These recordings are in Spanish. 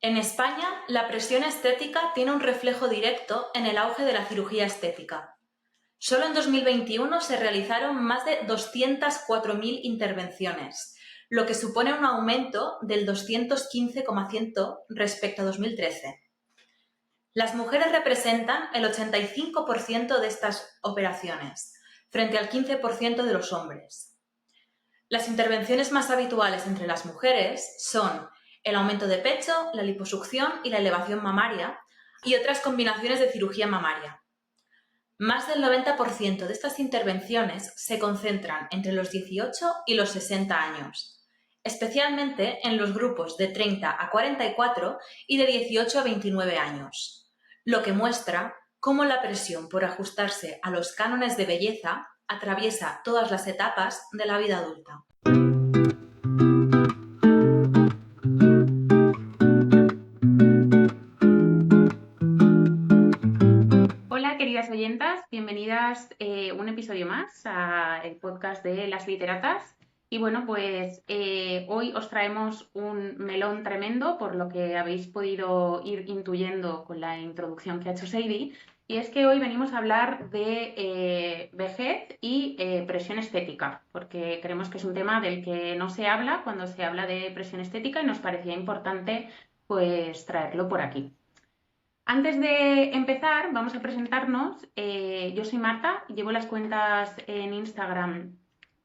En España, la presión estética tiene un reflejo directo en el auge de la cirugía estética. Solo en 2021 se realizaron más de 204.000 intervenciones, lo que supone un aumento del 215,1% respecto a 2013. Las mujeres representan el 85% de estas operaciones, frente al 15% de los hombres. Las intervenciones más habituales entre las mujeres son el aumento de pecho, la liposucción y la elevación mamaria y otras combinaciones de cirugía mamaria. Más del 90% de estas intervenciones se concentran entre los 18 y los 60 años, especialmente en los grupos de 30 a 44 y de 18 a 29 años, lo que muestra cómo la presión por ajustarse a los cánones de belleza atraviesa todas las etapas de la vida adulta. Hola, queridas oyentas, bienvenidas un episodio más al podcast de Las Literatas. Y bueno, pues hoy os traemos un melón tremendo, por lo que habéis podido ir intuyendo con la introducción que ha hecho Sadie. Y es que hoy venimos a hablar de vejez y presión estética, porque creemos que es un tema del que no se habla cuando se habla de presión estética y nos parecía importante pues traerlo por aquí. Antes de empezar, vamos a presentarnos. Yo soy Marta, llevo las cuentas en Instagram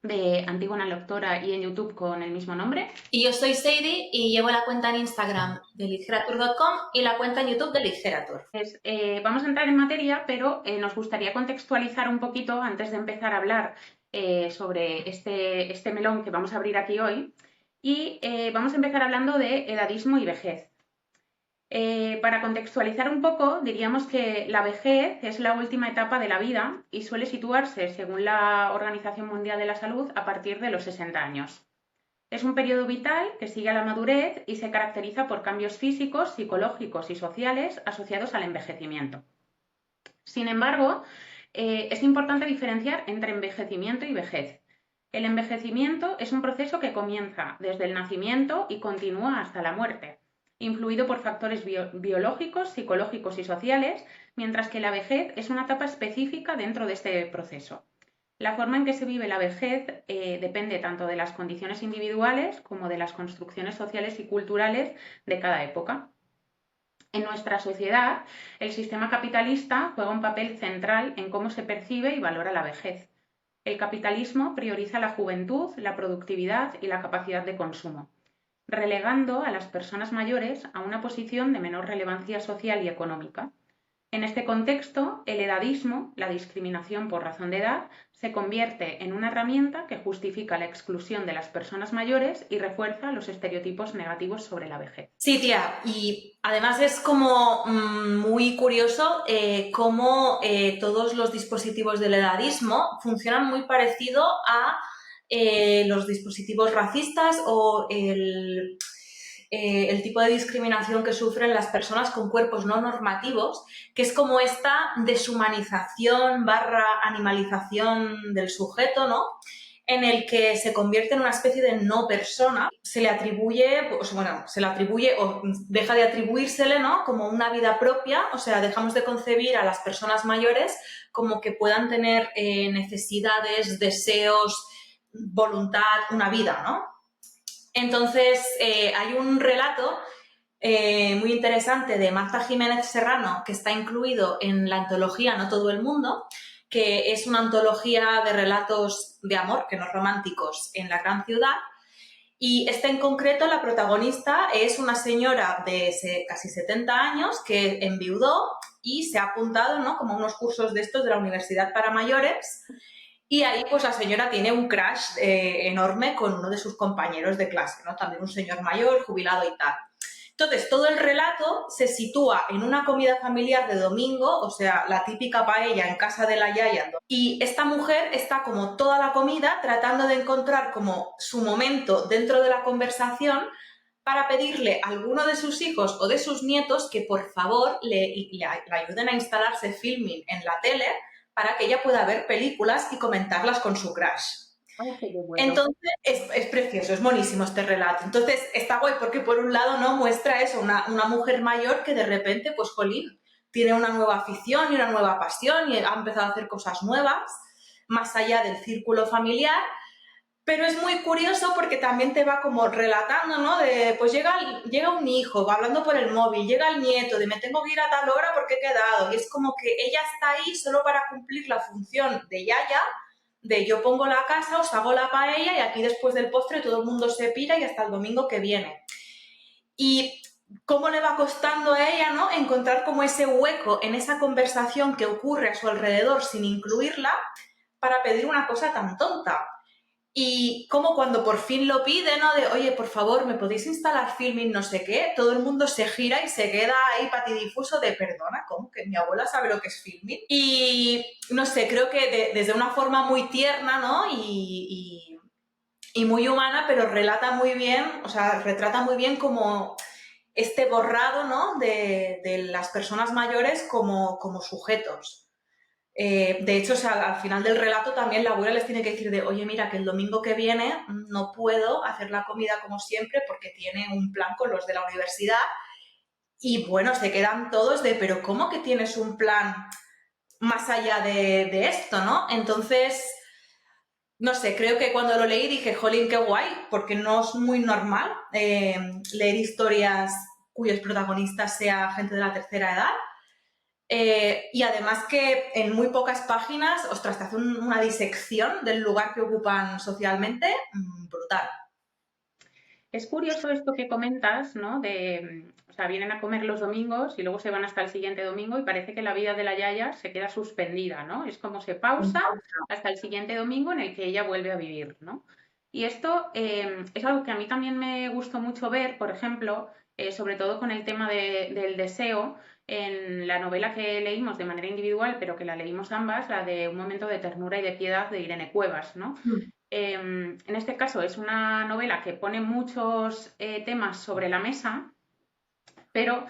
de Antígona Lectora y en YouTube con el mismo nombre. Y yo soy Sadie y llevo la cuenta en Instagram de literatur.com y la cuenta en YouTube de Literatur. Pues, vamos a entrar en materia, pero nos gustaría contextualizar un poquito antes de empezar a hablar sobre este melón que vamos a abrir aquí hoy. Y vamos a empezar hablando de edadismo y vejez. Para contextualizar un poco, diríamos que la vejez es la última etapa de la vida y suele situarse, según la Organización Mundial de la Salud, a partir de los 60 años. Es un periodo vital que sigue a la madurez y se caracteriza por cambios físicos, psicológicos y sociales asociados al envejecimiento. Sin embargo, es importante diferenciar entre envejecimiento y vejez. El envejecimiento es un proceso que comienza desde el nacimiento y continúa hasta la muerte, influido por factores biológicos, psicológicos y sociales, mientras que la vejez es una etapa específica dentro de este proceso. La forma en que se vive la vejez depende tanto de las condiciones individuales como de las construcciones sociales y culturales de cada época. En nuestra sociedad, el sistema capitalista juega un papel central en cómo se percibe y valora la vejez. El capitalismo prioriza la juventud, la productividad y la capacidad de consumo, relegando a las personas mayores a una posición de menor relevancia social y económica. En este contexto, el edadismo, la discriminación por razón de edad, se convierte en una herramienta que justifica la exclusión de las personas mayores y refuerza los estereotipos negativos sobre la vejez. Sí, tía, y además es como muy curioso cómo todos los dispositivos del edadismo funcionan muy parecido a los dispositivos racistas o el tipo de discriminación que sufren las personas con cuerpos no normativos, que es como esta deshumanización / animalización del sujeto, ¿no? En el que se convierte en una especie de no persona, se le atribuye, pues, bueno, se le atribuye o deja de atribuírsele, ¿no? Como una vida propia, o sea, dejamos de concebir a las personas mayores como que puedan tener necesidades, deseos, voluntad, una vida, ¿no? Entonces, hay un relato muy interesante de Marta Jiménez Serrano que está incluido en la antología No todo el mundo, que es una antología de relatos de amor, que no románticos, en la gran ciudad. Y en concreto, la protagonista es una señora de casi 70 años que enviudó y se ha apuntado, ¿no? como unos cursos de estos de la Universidad para Mayores. Y ahí, pues, la señora tiene un crush enorme con uno de sus compañeros de clase, ¿no? También un señor mayor, jubilado y tal. Entonces, todo el relato se sitúa en una comida familiar de domingo, o sea, la típica paella en casa de la yaya. Y esta mujer está como toda la comida tratando de encontrar como su momento dentro de la conversación para pedirle a alguno de sus hijos o de sus nietos que por favor le ayuden a instalarse filming en la tele para que ella pueda ver películas y comentarlas con su crush. Oh, qué bueno. Entonces, es precioso, es monísimo este relato. Entonces, está guay porque por un lado, ¿no? Muestra eso, una mujer mayor que de repente, pues, jolín, tiene una nueva afición y una nueva pasión y ha empezado a hacer cosas nuevas, más allá del círculo familiar, pero es muy curioso porque también te va como relatando, ¿no? De, pues llega un hijo, va hablando por el móvil, llega el nieto, de me tengo que ir a tal hora porque he quedado. Y es como que ella está ahí solo para cumplir la función de yaya, de yo pongo la casa, os hago la paella y aquí después del postre todo el mundo se pira y hasta el domingo que viene. Y cómo le va costando a ella, ¿no? Encontrar como ese hueco en esa conversación que ocurre a su alrededor sin incluirla para pedir una cosa tan tonta. Y como cuando por fin lo pide, ¿no? De, oye, por favor, ¿me podéis instalar Filmin no sé qué? Todo el mundo se gira y se queda ahí patidifuso de, perdona, ¿cómo? Que mi abuela sabe lo que es Filmin. Y, no sé, creo que desde una forma muy tierna, ¿no? Y muy humana, pero relata muy bien, o sea, retrata muy bien como este borrado, ¿no? De las personas mayores como sujetos. De hecho, o sea, al final del relato también la abuela les tiene que decir de, oye, mira, que el domingo que viene no puedo hacer la comida como siempre porque tiene un plan con los de la universidad. Y bueno, se quedan todos de, pero ¿cómo que tienes un plan más allá de esto, no? Entonces, no sé, creo que cuando lo leí dije, jolín, qué guay, porque no es muy normal leer historias cuyos protagonistas sea gente de la tercera edad. Y además que en muy pocas páginas, ostras, te hace una disección del lugar que ocupan socialmente brutal. Es curioso esto que comentas, ¿no? O sea, vienen a comer los domingos y luego se van hasta el siguiente domingo y parece que la vida de la Yaya se queda suspendida, ¿no? Es como se pausa hasta el siguiente domingo en el que ella vuelve a vivir, ¿no? Y esto es algo que a mí también me gustó mucho ver, por ejemplo, sobre todo con el tema del deseo, en la novela que leímos de manera individual, pero que la leímos ambas, la de Un momento de ternura y de piedad de Irene Cuevas, ¿no? En este caso es una novela que pone muchos temas sobre la mesa, pero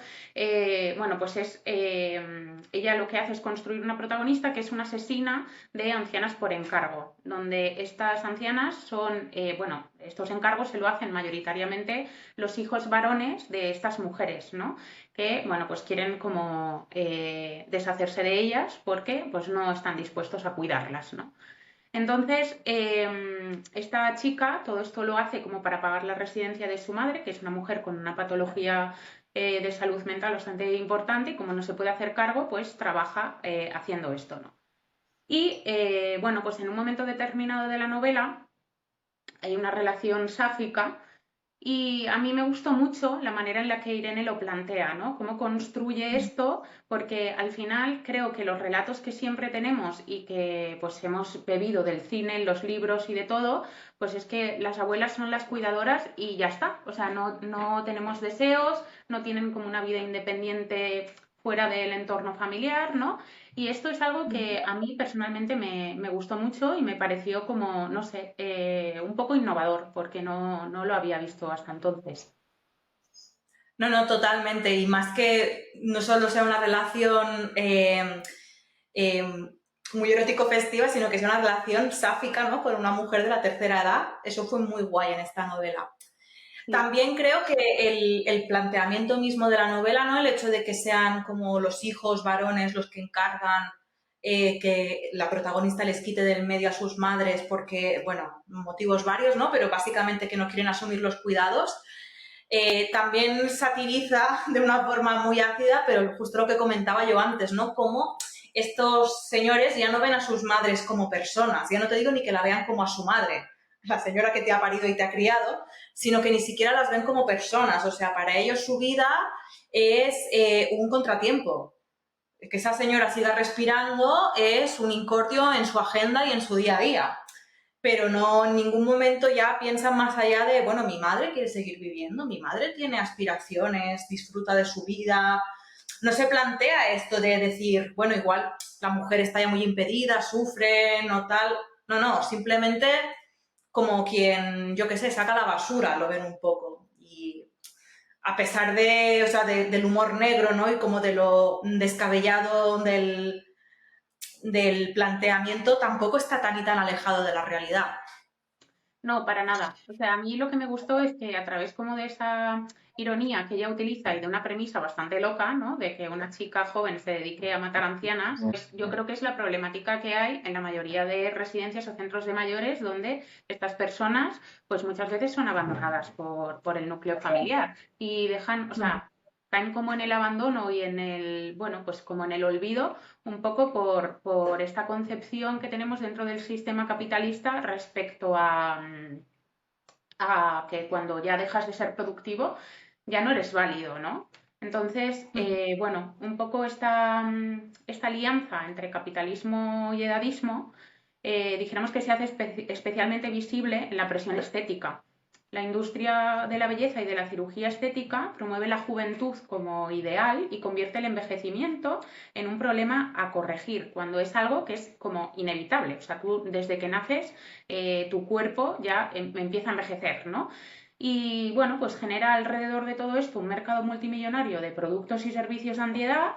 bueno, pues ella lo que hace es construir una protagonista que es una asesina de ancianas por encargo, donde estas ancianas son, bueno, estos encargos se lo hacen mayoritariamente los hijos varones de estas mujeres, ¿no? Que, bueno, pues quieren como deshacerse de ellas porque pues no están dispuestos a cuidarlas, ¿no? Entonces, esta chica todo esto lo hace como para pagar la residencia de su madre, que es una mujer con una patología de salud mental bastante importante, y como no se puede hacer cargo, pues trabaja haciendo esto, ¿no? Y bueno, pues en un momento determinado de la novela hay una relación sáfica y a mí me gustó mucho la manera en la que Irene lo plantea, ¿no? Cómo construye esto, porque al final creo que los relatos que siempre tenemos y que pues hemos bebido del cine, los libros y de todo, pues es que las abuelas son las cuidadoras y ya está. O sea, no tenemos deseos, no tienen como una vida independiente fuera del entorno familiar, ¿no? Y esto es algo que a mí personalmente me gustó mucho y me pareció como, no sé, un poco innovador, porque no lo había visto hasta entonces. No, no, totalmente. Y más que no solo sea una relación eh, muy erótico-festiva, sino que sea una relación sáfica, ¿no? Con una mujer de la tercera edad. Eso fue muy guay en esta novela. Sí. También creo que el planteamiento mismo de la novela, ¿no? El hecho de que sean como los hijos varones los que encargan que la protagonista les quite del medio a sus madres porque, bueno, motivos varios, ¿no? Pero básicamente que no quieren asumir los cuidados. También satiriza de una forma muy ácida, pero justo lo que comentaba yo antes, ¿no? Cómo estos señores ya no ven a sus madres como personas, ya no te digo ni que la vean como a su madre, la señora que te ha parido y te ha criado, sino que ni siquiera las ven como personas. O sea, para ellos su vida es un contratiempo. Que esa señora siga respirando es un incordio en su agenda y en su día a día. Pero no en ningún momento ya piensan más allá de, bueno, mi madre quiere seguir viviendo, mi madre tiene aspiraciones, disfruta de su vida. No se plantea esto de decir, bueno, igual la mujer está ya muy impedida, sufre, no tal. No, no, simplemente como quien, yo qué sé, saca la basura, lo ven un poco. Y a pesar de, o sea, del humor negro, ¿no? Y como de lo descabellado del planteamiento, tampoco está tan y tan alejado de la realidad. No, para nada. O sea, a mí lo que me gustó es que a través como de esa ironía que ella utiliza y de una premisa bastante loca, ¿no? De que una chica joven se dedique a matar ancianas, pues yo creo que es la problemática que hay en la mayoría de residencias o centros de mayores donde estas personas, pues muchas veces son abandonadas por el núcleo familiar y dejan, o sea, caen como en el abandono y en el, bueno, pues como en el olvido un poco por esta concepción que tenemos dentro del sistema capitalista respecto a que cuando ya dejas de ser productivo ya no eres válido, ¿no? Entonces, bueno, un poco esta alianza entre capitalismo y edadismo, dijéramos que se hace especialmente visible en la presión estética. La industria de la belleza y de la cirugía estética promueve la juventud como ideal y convierte el envejecimiento en un problema a corregir, cuando es algo que es como inevitable. O sea, tú desde que naces, tu cuerpo ya empieza a envejecer, ¿no? Y bueno, pues genera alrededor de todo esto un mercado multimillonario de productos y servicios antiedad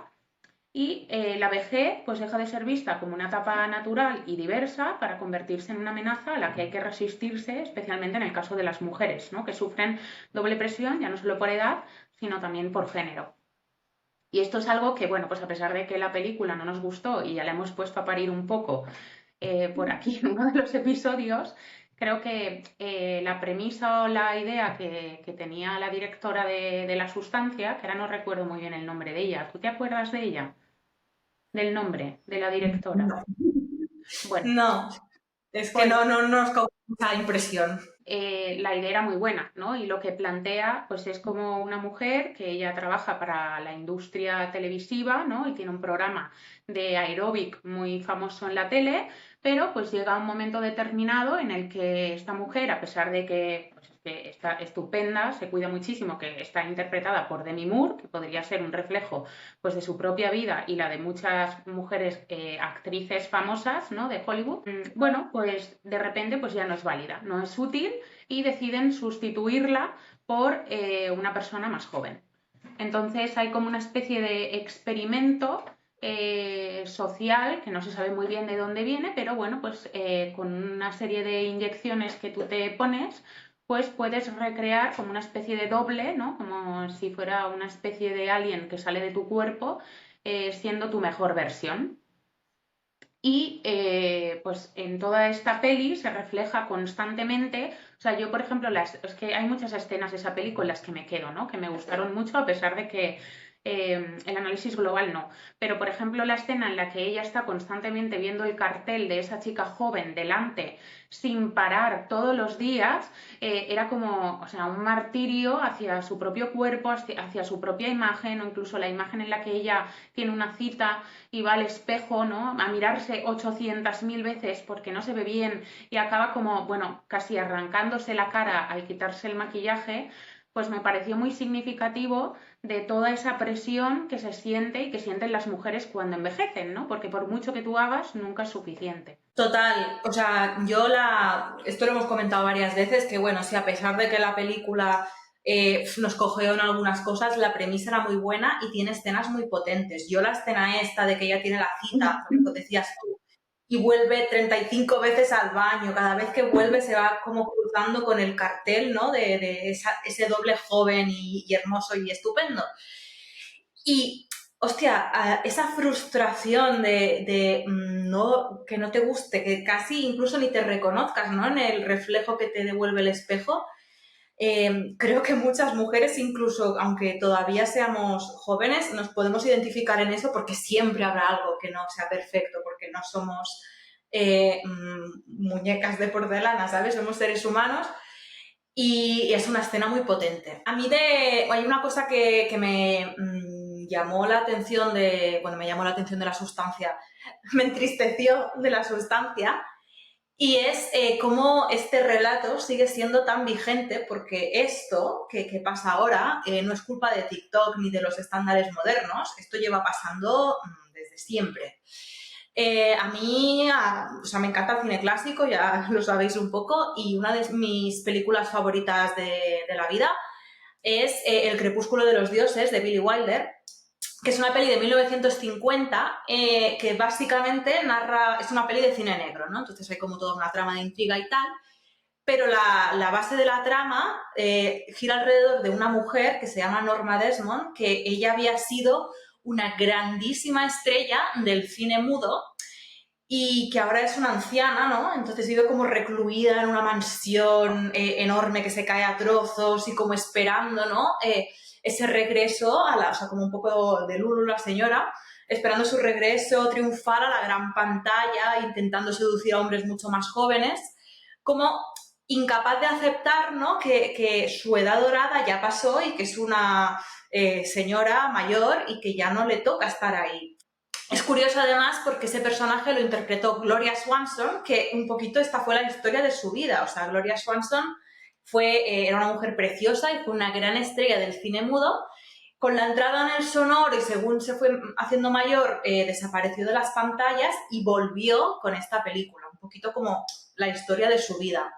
y la vejez pues deja de ser vista como una etapa natural y diversa para convertirse en una amenaza a la que hay que resistirse, especialmente en el caso de las mujeres, ¿no? Que sufren doble presión, ya no solo por edad, sino también por género. Y esto es algo que, bueno, pues a pesar de que la película no nos gustó y ya la hemos puesto a parir un poco por aquí en uno de los episodios, creo que la premisa o la idea que tenía la directora de La Sustancia, que ahora no recuerdo muy bien el nombre de ella, ¿tú te acuerdas de ella? Del nombre de la directora. No, Bueno, no, es que pues no nos causa mucha impresión. la idea era muy buena, ¿no? Y lo que plantea, pues es como una mujer que ella trabaja para la industria televisiva, ¿no? Y tiene un programa de aeróbic muy famoso en la tele, pero pues llega un momento determinado en el que esta mujer, a pesar de que, pues, que está estupenda, se cuida muchísimo, que está interpretada por Demi Moore, que podría ser un reflejo pues de su propia vida y la de muchas mujeres actrices famosas, ¿no? De Hollywood, bueno, pues de repente pues ya no es válida, no es útil y deciden sustituirla por una persona más joven. Entonces hay como una especie de experimento social que no se sabe muy bien de dónde viene, pero bueno, pues con una serie de inyecciones que tú te pones, pues puedes recrear como una especie de doble, ¿no? Como si fuera una especie de alien que sale de tu cuerpo, siendo tu mejor versión. Y pues en toda esta peli se refleja constantemente, o sea, yo por ejemplo, es que hay muchas escenas de esa peli con las que me quedo, ¿no? Que me gustaron mucho a pesar de que el análisis global no. Pero por ejemplo, la escena en la que ella está constantemente viendo el cartel de esa chica joven delante sin parar todos los días, era como, o sea, un martirio hacia su propio cuerpo, hacia su propia imagen o incluso la imagen en la que ella tiene una cita y va al espejo, ¿no? A mirarse 800.000 veces porque no se ve bien y acaba como, bueno, casi arrancándose la cara al quitarse el maquillaje, pues me pareció muy significativo de toda esa presión que se siente y que sienten las mujeres cuando envejecen, ¿no? Porque por mucho que tú hagas, nunca es suficiente. Total, o sea, esto lo hemos comentado varias veces, que bueno, si a pesar de que la película nos cogió en algunas cosas, la premisa era muy buena y tiene escenas muy potentes. Yo la escena esta de que ella tiene la cita, lo que decías tú, y vuelve 35 veces al baño, cada vez que vuelve se va como cruzando con el cartel, ¿no? Ese doble joven y hermoso y estupendo. Y, hostia, esa frustración de que no te guste, que casi incluso ni te reconozcas, ¿no? En el reflejo que te devuelve el espejo. Creo que muchas mujeres, incluso aunque todavía seamos jóvenes, nos podemos identificar en eso porque siempre habrá algo que no sea perfecto, porque no somos muñecas de porcelana, ¿sabes? Somos seres humanos y es una escena muy potente. Hay una cosa que me llamó la atención me llamó la atención de La Sustancia, me entristeció de La Sustancia, y es cómo este relato sigue siendo tan vigente, porque esto que pasa ahora no es culpa de TikTok ni de los estándares modernos, esto lleva pasando desde siempre. O sea, me encanta el cine clásico, ya lo sabéis un poco, y una de mis películas favoritas de la vida es El crepúsculo de los dioses, de Billy Wilder, que es una peli de 1950 que básicamente es una peli de cine negro, ¿no? Entonces hay como toda una trama de intriga y tal, pero la base de la trama gira alrededor de una mujer que se llama Norma Desmond, que ella había sido una grandísima estrella del cine mudo y que ahora es una anciana, ¿no? Entonces vive como recluida en una mansión enorme que se cae a trozos y como esperando, ¿no? Ese regreso o sea, como un poco de Lulu la señora, esperando su regreso triunfal a la gran pantalla, intentando seducir a hombres mucho más jóvenes, como incapaz de aceptar, ¿no? Que su edad dorada ya pasó y que es una señora mayor y que ya no le toca estar ahí. Es curioso además porque ese personaje lo interpretó Gloria Swanson, que un poquito esta fue la historia de su vida. O sea, Gloria Swanson era una mujer preciosa y fue una gran estrella del cine mudo. Con la entrada en el sonoro y según se fue haciendo mayor, desapareció de las pantallas y volvió con esta película, un poquito como la historia de su vida.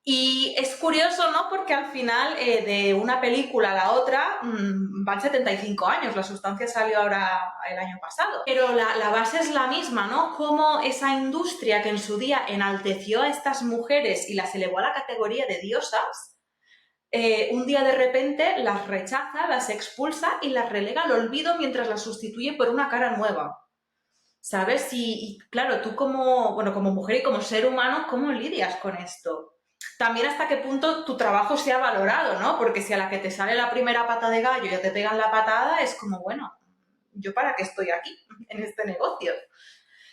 Y es curioso, ¿no? Porque al final, de una película a la otra, van 75 años. La Sustancia salió ahora el año pasado. Pero la base es la misma, ¿no? Como esa industria que en su día enalteció a estas mujeres y las elevó a la categoría de diosas, un día de repente las rechaza, las expulsa y las relega al olvido mientras las sustituye por una cara nueva. ¿Sabes? Y claro, tú como mujer y como ser humano, ¿cómo lidias con esto? También hasta qué punto tu trabajo se ha valorado, ¿no? Porque si a la que te sale la primera pata de gallo ya te pegan la patada, es como, bueno, ¿yo para qué estoy aquí en este negocio?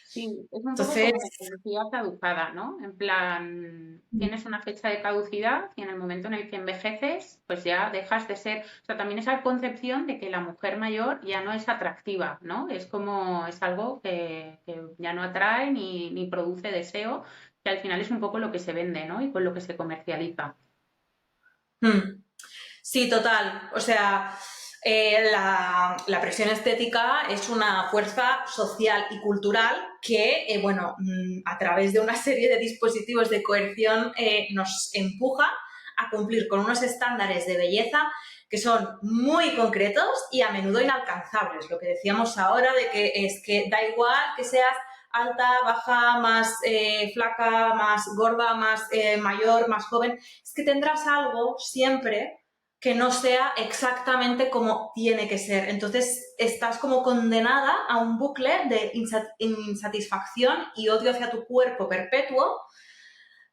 Sí, es un poco Entonces, como la publicidad caducada, ¿no? En plan, tienes una fecha de caducidad y en el momento en el que envejeces, pues ya dejas de ser, o sea, también esa concepción de que la mujer mayor ya no es atractiva, ¿no? Es como, es algo que ya no atrae ni produce deseo, que al final es un poco lo que se vende, ¿no? Y con lo que se comercializa. hmm, sí, total. O sea, la presión estética es una fuerza social y cultural que, bueno, a través de una serie de dispositivos de coerción nos empuja a cumplir con unos estándares de belleza que son muy concretos y a menudo inalcanzables. Lo que decíamos ahora de que es que da igual que seas alta, baja, más flaca, más gorda, más mayor, más joven, es que tendrás algo siempre que no sea exactamente como tiene que ser. Entonces estás como condenada a un bucle de insatisfacción y odio hacia tu cuerpo perpetuo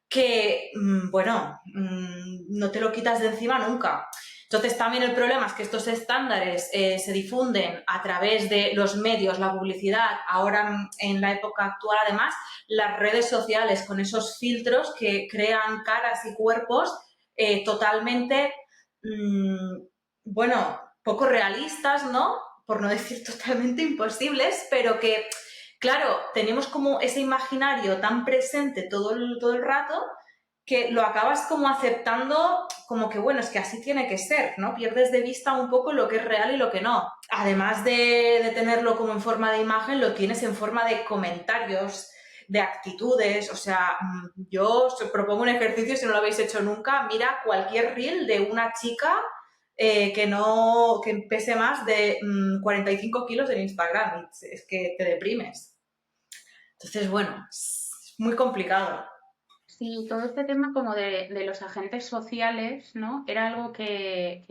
que, bueno, no te lo quitas de encima nunca. Entonces también el problema es que estos estándares se difunden a través de los medios, la publicidad, ahora en la época actual además, las redes sociales con esos filtros que crean caras y cuerpos totalmente, bueno, poco realistas, ¿no? Por no decir totalmente imposibles, pero que claro, tenemos como ese imaginario tan presente todo el rato que lo acabas como aceptando como que, bueno, es que así tiene que ser, ¿no? Pierdes de vista un poco lo que es real y lo que no. Además de tenerlo como en forma de imagen, lo tienes en forma de comentarios, de actitudes, o sea, yo os propongo un ejercicio, si no lo habéis hecho nunca, mira cualquier reel de una chica que pese más de 45 kilos en Instagram. Es que te deprimes. Entonces, bueno, es muy complicado. Sí, todo este tema como de los agentes sociales, ¿no? Era algo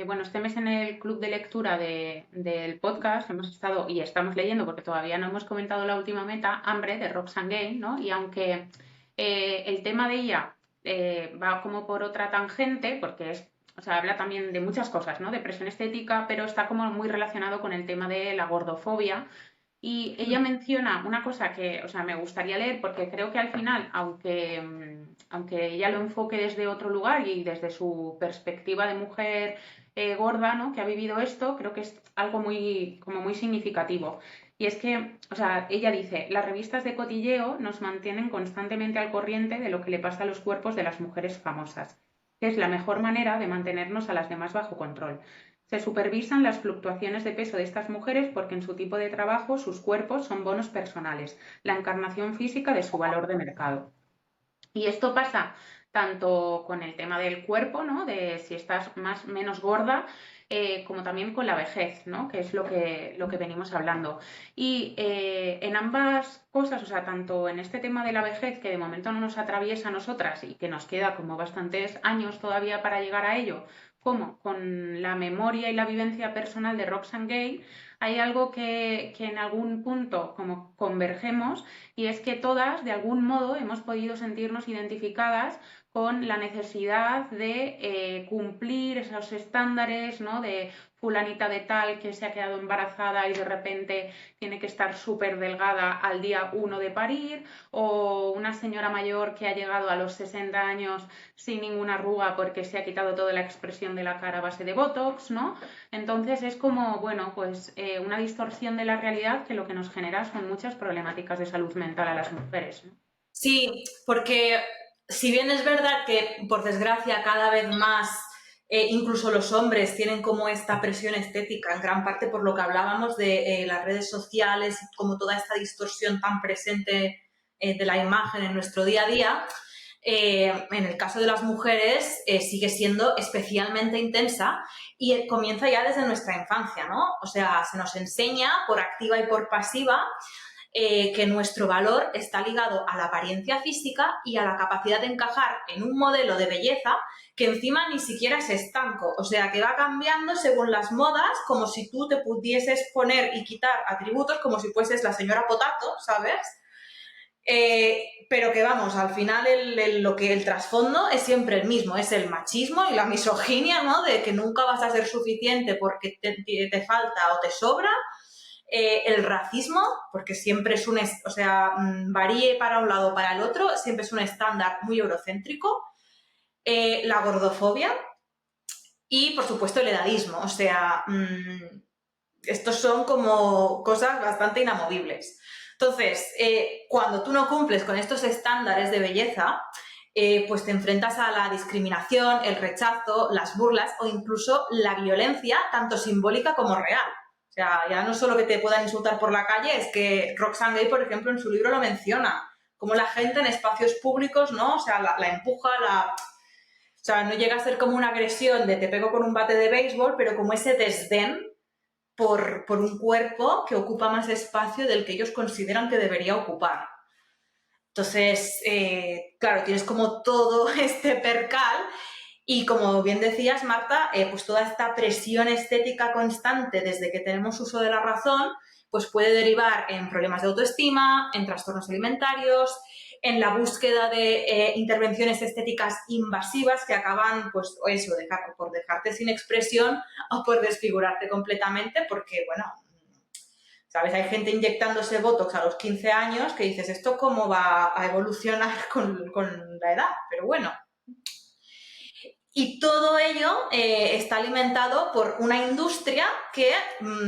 bueno, este mes en el club de lectura del podcast hemos estado y estamos leyendo, porque todavía no hemos comentado la última meta, Hambre, de Roxane Gay, ¿no? Y aunque el tema de ella va como por otra tangente, porque o sea, habla también de muchas cosas, ¿no? De presión estética, pero está como muy relacionado con el tema de la gordofobia y ella menciona una cosa que, o sea, me gustaría leer porque creo que al final, aunque ella lo enfoque desde otro lugar y desde su perspectiva de mujer gorda, ¿no? Que ha vivido esto, creo que es algo como muy significativo. Y es que, o sea, ella dice, las revistas de cotilleo nos mantienen constantemente al corriente de lo que le pasa a los cuerpos de las mujeres famosas, que es la mejor manera de mantenernos a las demás bajo control. Se supervisan las fluctuaciones de peso de estas mujeres porque en su tipo de trabajo sus cuerpos son bonos personales, la encarnación física de su valor de mercado. Y esto pasa tanto con el tema del cuerpo, ¿no? De si estás más menos gorda, como también con la vejez, ¿no? Que es lo que venimos hablando. Y en ambas cosas, o sea, tanto en este tema de la vejez, que de momento no nos atraviesa a nosotras y que nos queda como bastantes años todavía para llegar a ello, como con la memoria y la vivencia personal de Roxane Gay, hay algo que en algún punto como convergemos, y es que todas de algún modo hemos podido sentirnos identificadas con la necesidad de cumplir esos estándares, ¿no? De fulanita de tal que se ha quedado embarazada y de repente tiene que estar súper delgada al día 1 de parir, o una señora mayor que ha llegado a los 60 años sin ninguna arruga porque se ha quitado toda la expresión de la cara a base de Botox, ¿no? Entonces es como, bueno, pues una distorsión de la realidad que lo que nos genera son muchas problemáticas de salud mental a las mujeres, ¿no? Sí, porque si bien es verdad que, por desgracia, cada vez más, incluso los hombres tienen como esta presión estética, en gran parte por lo que hablábamos de las redes sociales, como toda esta distorsión tan presente de la imagen en nuestro día a día, en el caso de las mujeres sigue siendo especialmente intensa y comienza ya desde nuestra infancia, ¿no? O sea, se nos enseña por activa y por pasiva que nuestro valor está ligado a la apariencia física y a la capacidad de encajar en un modelo de belleza que encima ni siquiera es estanco, o sea, que va cambiando según las modas, como si tú te pudieses poner y quitar atributos como si fueses la señora Potato, ¿sabes? Pero que vamos, al final lo que el trasfondo es siempre el mismo, es el machismo y la misoginia, ¿no? De que nunca vas a ser suficiente porque te falta o te sobra, el racismo, porque siempre es o sea, varíe para un lado o para el otro, siempre es un estándar muy eurocéntrico, la gordofobia y, por supuesto, el edadismo. O sea, estos son como cosas bastante inamovibles. Entonces, cuando tú no cumples con estos estándares de belleza, pues te enfrentas a la discriminación, el rechazo, las burlas o incluso la violencia, tanto simbólica como real. O sea, ya no solo que te puedan insultar por la calle, es que Roxane Gay, por ejemplo, en su libro lo menciona, como la gente en espacios públicos, ¿no? O sea, la empuja, o sea, no llega a ser como una agresión de te pego con un bate de béisbol, pero como ese desdén por un cuerpo que ocupa más espacio del que ellos consideran que debería ocupar. Entonces, claro, tienes como todo este percal y como bien decías, Marta, pues toda esta presión estética constante desde que tenemos uso de la razón, pues puede derivar en problemas de autoestima, en trastornos alimentarios, en la búsqueda de intervenciones estéticas invasivas que acaban, pues eso, por dejarte sin expresión o por desfigurarte completamente, porque, bueno, ¿sabes? Hay gente inyectándose Botox a los 15 años que dices, ¿esto cómo va a evolucionar con la edad? Pero bueno. Y todo ello está alimentado por una industria que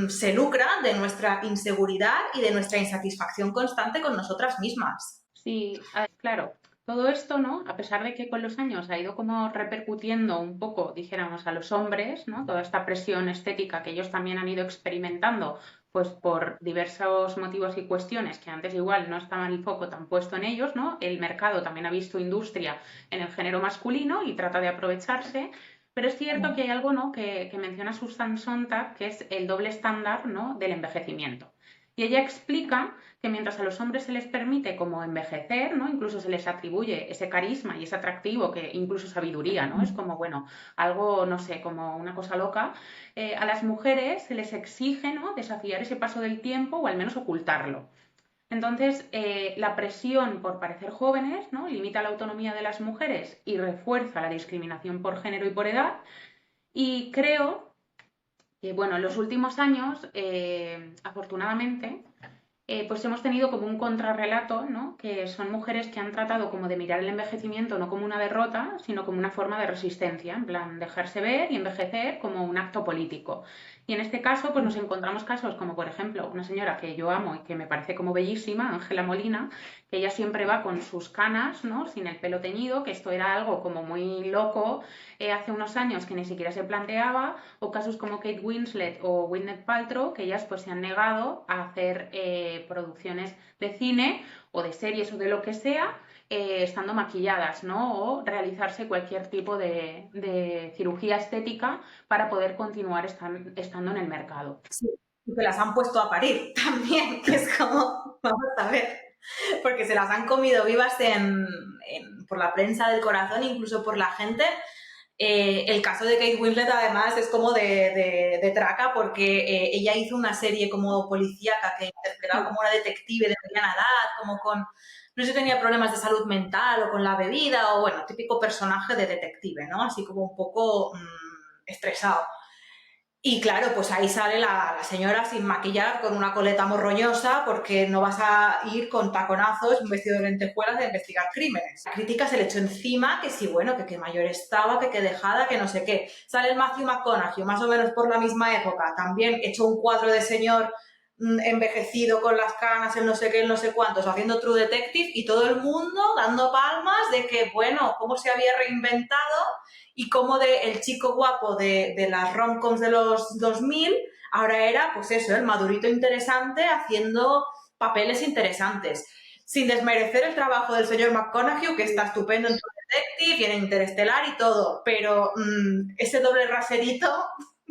se lucra de nuestra inseguridad y de nuestra insatisfacción constante con nosotras mismas. Sí, claro, todo esto, ¿no? A pesar de que con los años ha ido como repercutiendo un poco, dijéramos, a los hombres, ¿no? Toda esta presión estética que ellos también han ido experimentando, pues por diversos motivos y cuestiones que antes igual no estaba el foco tan puesto en ellos, ¿no? El mercado también ha visto industria en el género masculino y trata de aprovecharse. Pero es cierto que hay algo, ¿no? que menciona Susan Sontag, que es el doble estándar, ¿no? Del envejecimiento. Y ella explica que mientras a los hombres se les permite como envejecer, ¿no? Incluso se les atribuye ese carisma y ese atractivo, que incluso sabiduría, ¿no? Es como, bueno, algo, no sé, como una cosa loca. A las mujeres se les exige, ¿no? Desafiar ese paso del tiempo o al menos ocultarlo. Entonces, la presión por parecer jóvenes, ¿no? Limita la autonomía de las mujeres y refuerza la discriminación por género y por edad. Y creo que, bueno, en los últimos años, afortunadamente, pues hemos tenido como un contrarrelato, ¿no? Que son mujeres que han tratado como de mirar el envejecimiento no como una derrota, sino como una forma de resistencia, en plan dejarse ver y envejecer como un acto político. Y en este caso, pues nos encontramos casos como, por ejemplo, una señora que yo amo y que me parece como bellísima, Ángela Molina, que ella siempre va con sus canas, ¿no? Sin el pelo teñido, que esto era algo como muy loco hace unos años que ni siquiera se planteaba, o casos como Kate Winslet o Gwyneth Paltrow, que ellas pues se han negado a hacer producciones de cine o de series o de lo que sea, estando maquilladas, ¿no? O realizarse cualquier tipo de cirugía estética para poder continuar estando en el mercado. Sí, y que las han puesto a parir también, que es como, vamos a ver, porque se las han comido vivas por la prensa del corazón, incluso por la gente. El caso de Kate Winslet, además, es como de traca, porque ella hizo una serie como policíaca que interpretaba como una detective de mediana edad, como con, no sé si tenía problemas de salud mental o con la bebida, o bueno, típico personaje de detective, ¿no? Así como un poco estresado. Y claro, pues ahí sale la señora sin maquillar, con una coleta morroñosa, porque no vas a ir con taconazos, un vestido de lentejuelas de investigar crímenes. La crítica se le echó encima que sí, bueno, que qué mayor estaba, que qué dejada, que no sé qué. Sale el Matthew McConaughey, más o menos por la misma época, también hecho un cuadro de señor envejecido con las canas, el no sé qué, el no sé cuántos, haciendo True Detective, y todo el mundo dando palmas de que, bueno, cómo se había reinventado y cómo el chico guapo de las rom-coms de los 2000 ahora era, pues eso, el madurito interesante haciendo papeles interesantes. Sin desmerecer el trabajo del señor McConaughey, que está estupendo en True Detective y en Interestelar y todo, pero ese doble raserito,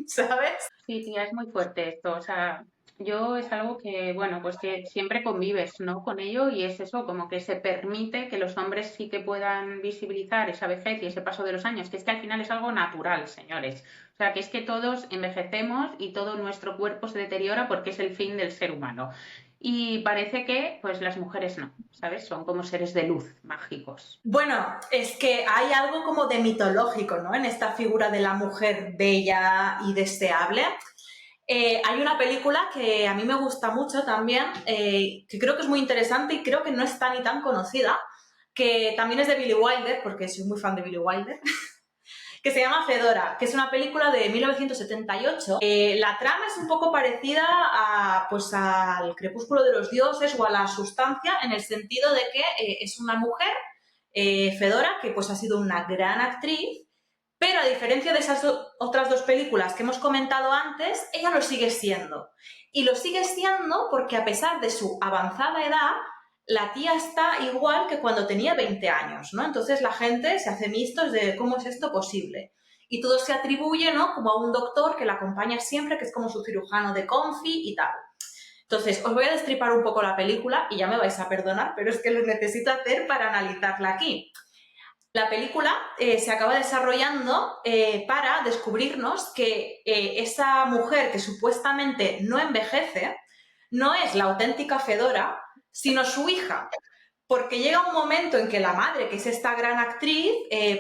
¿sabes? Sí, tía, es muy fuerte esto. O sea, yo es algo que, bueno, pues que siempre convives, ¿no? Con ello y es eso, como que se permite que los hombres sí que puedan visibilizar esa vejez y ese paso de los años, que es que al final es algo natural, señores. O sea, que es que todos envejecemos y todo nuestro cuerpo se deteriora porque es el fin del ser humano. Y parece que, pues las mujeres no, ¿sabes? Son como seres de luz mágicos. Bueno, es que hay algo como de mitológico, ¿no? En esta figura de la mujer bella y deseable. Hay una película que a mí me gusta mucho también, que creo que es muy interesante y creo que no está ni tan conocida, que también es de Billy Wilder, porque soy muy fan de Billy Wilder, que se llama Fedora, que es una película de 1978. La trama es un poco parecida pues, al Crepúsculo de los Dioses o a La Sustancia, en el sentido de que es una mujer, Fedora, que pues ha sido una gran actriz, pero a diferencia de esas otras dos películas que hemos comentado antes, ella lo sigue siendo. Y lo sigue siendo porque a pesar de su avanzada edad, la tía está igual que cuando tenía 20 años, ¿no? Entonces la gente se hace mistos de cómo es esto posible. Y todo se atribuye, ¿no? Como a un doctor que la acompaña siempre, que es como su cirujano de confi y tal. Entonces, os voy a destripar un poco la película y ya me vais a perdonar, pero es que lo necesito hacer para analizarla aquí. La película se acaba desarrollando para descubrirnos que esa mujer que supuestamente no envejece no es la auténtica Fedora, sino su hija. Porque llega un momento en que la madre, que es esta gran actriz,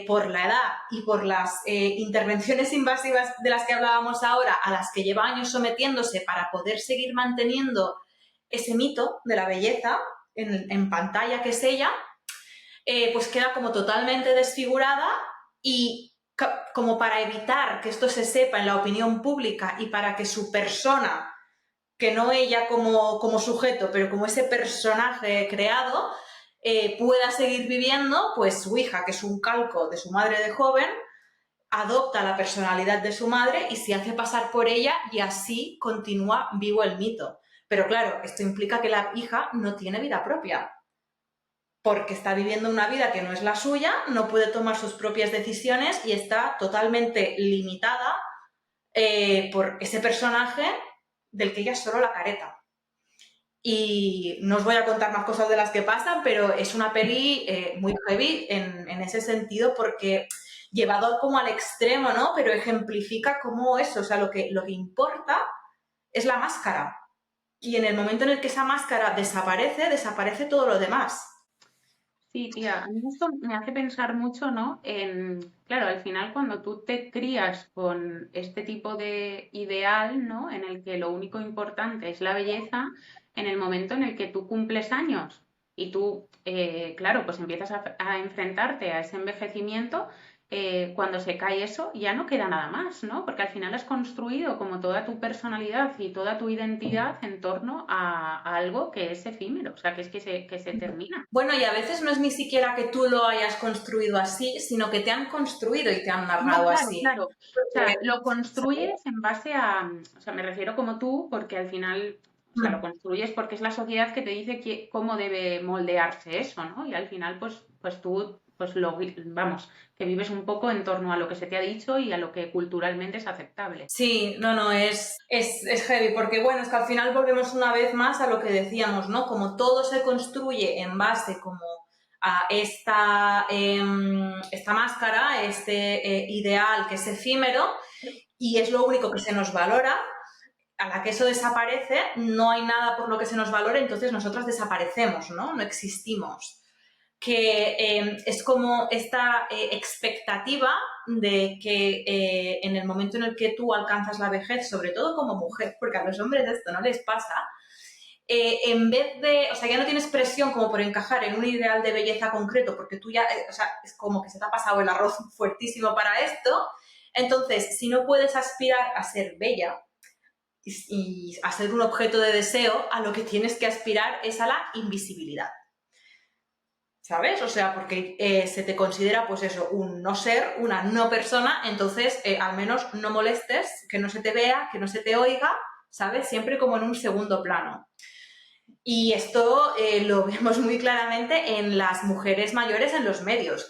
por la edad y por las intervenciones invasivas de las que hablábamos ahora, a las que lleva años sometiéndose para poder seguir manteniendo ese mito de la belleza en pantalla que es ella, pues queda como totalmente desfigurada y como para evitar que esto se sepa en la opinión pública y para que su persona, que no ella como sujeto, pero como ese personaje creado, pueda seguir viviendo, pues su hija, que es un calco de su madre de joven, adopta la personalidad de su madre y se hace pasar por ella y así continúa vivo el mito. Pero claro, esto implica que la hija no tiene vida propia, porque está viviendo una vida que no es la suya, no puede tomar sus propias decisiones y está totalmente limitada por ese personaje del que ella es solo la careta. Y no os voy a contar más cosas de las que pasan, pero es una peli muy heavy en ese sentido porque llevado como al extremo, ¿no? Pero ejemplifica cómo eso, o sea, lo que importa es la máscara. Y en el momento en el que esa máscara desaparece, desaparece todo lo demás. Sí, tía, a mí esto me hace pensar mucho, ¿no? Claro, al final cuando tú te crías con este tipo de ideal, ¿no? En el que lo único importante es la belleza, en el momento en el que tú cumples años y tú, claro, pues empiezas a enfrentarte a ese envejecimiento, cuando se cae eso ya no queda nada más, ¿no? Porque al final has construido como toda tu personalidad y toda tu identidad en torno a algo que es efímero, o sea, que es que se termina. Bueno, y a veces no es ni siquiera que tú lo hayas construido así, sino que te han construido y te han No, narrado claro, así. claro. O sea, Porque, lo ¿sabes? construyes en base a, o sea, me refiero como tú, porque al final, O sea, lo construyes porque es la sociedad que te dice cómo debe moldearse eso, ¿no? Y al final, pues tú, pues vamos, que vives un poco en torno a lo que se te ha dicho y a lo que culturalmente es aceptable. Sí, no, no, es heavy, porque bueno, es que al final volvemos una vez más a lo que decíamos, ¿no? Como todo se construye en base como a esta máscara, este ideal que es efímero y es lo único que se nos valora. A la que eso desaparece, no hay nada por lo que se nos valore, entonces nosotros desaparecemos, ¿no? No existimos. Que es como esta expectativa de que en el momento en el que tú alcanzas la vejez, sobre todo como mujer, porque a los hombres esto no les pasa, en vez de, o sea, ya no tienes presión como por encajar en un ideal de belleza concreto, porque tú ya, o sea, es como que se te ha pasado el arroz fuertísimo para esto, entonces, si no puedes aspirar a ser bella, y a ser un objeto de deseo, a lo que tienes que aspirar es a la invisibilidad. ¿Sabes? O sea, porque se te considera, pues eso, un no ser, una no persona, entonces al menos no molestes, que no se te vea, que no se te oiga, ¿sabes? Siempre como en un segundo plano. Y esto lo vemos muy claramente en las mujeres mayores en los medios,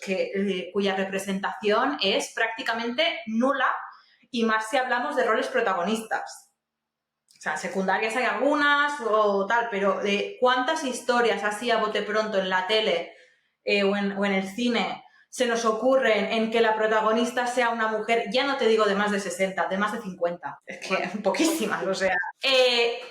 cuya representación es prácticamente nula y más si hablamos de roles protagonistas. O sea, secundarias hay algunas o tal, pero de cuántas historias así a bote pronto en la tele o en el cine se nos ocurren en que la protagonista sea una mujer, ya no te digo de más de 60, de más de 50. Es que poquísimas, o sea.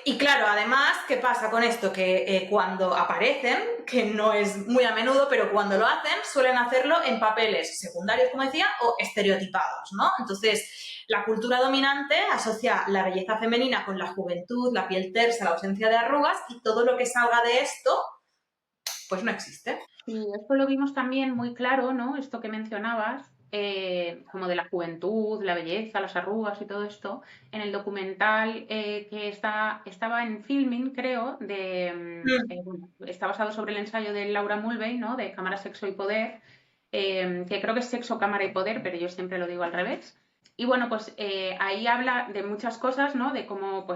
Y claro, además, ¿qué pasa con esto? Que cuando aparecen, que no es muy a menudo, pero cuando lo hacen, suelen hacerlo en papeles secundarios, como decía, o estereotipados, ¿no? Entonces, la cultura dominante asocia la belleza femenina con la juventud, la piel tersa, la ausencia de arrugas, y todo lo que salga de esto, pues no existe. Y esto lo vimos también muy claro, ¿no? Esto que mencionabas, como de la juventud, la belleza, las arrugas y todo esto, en el documental que estaba en Filmin, creo, bueno, está basado sobre el ensayo de Laura Mulvey, ¿no? De Cámara, Sexo y Poder, que creo que es Sexo, Cámara y Poder, pero yo siempre lo digo al revés. Y bueno, pues ahí habla de muchas cosas, ¿no? De cómo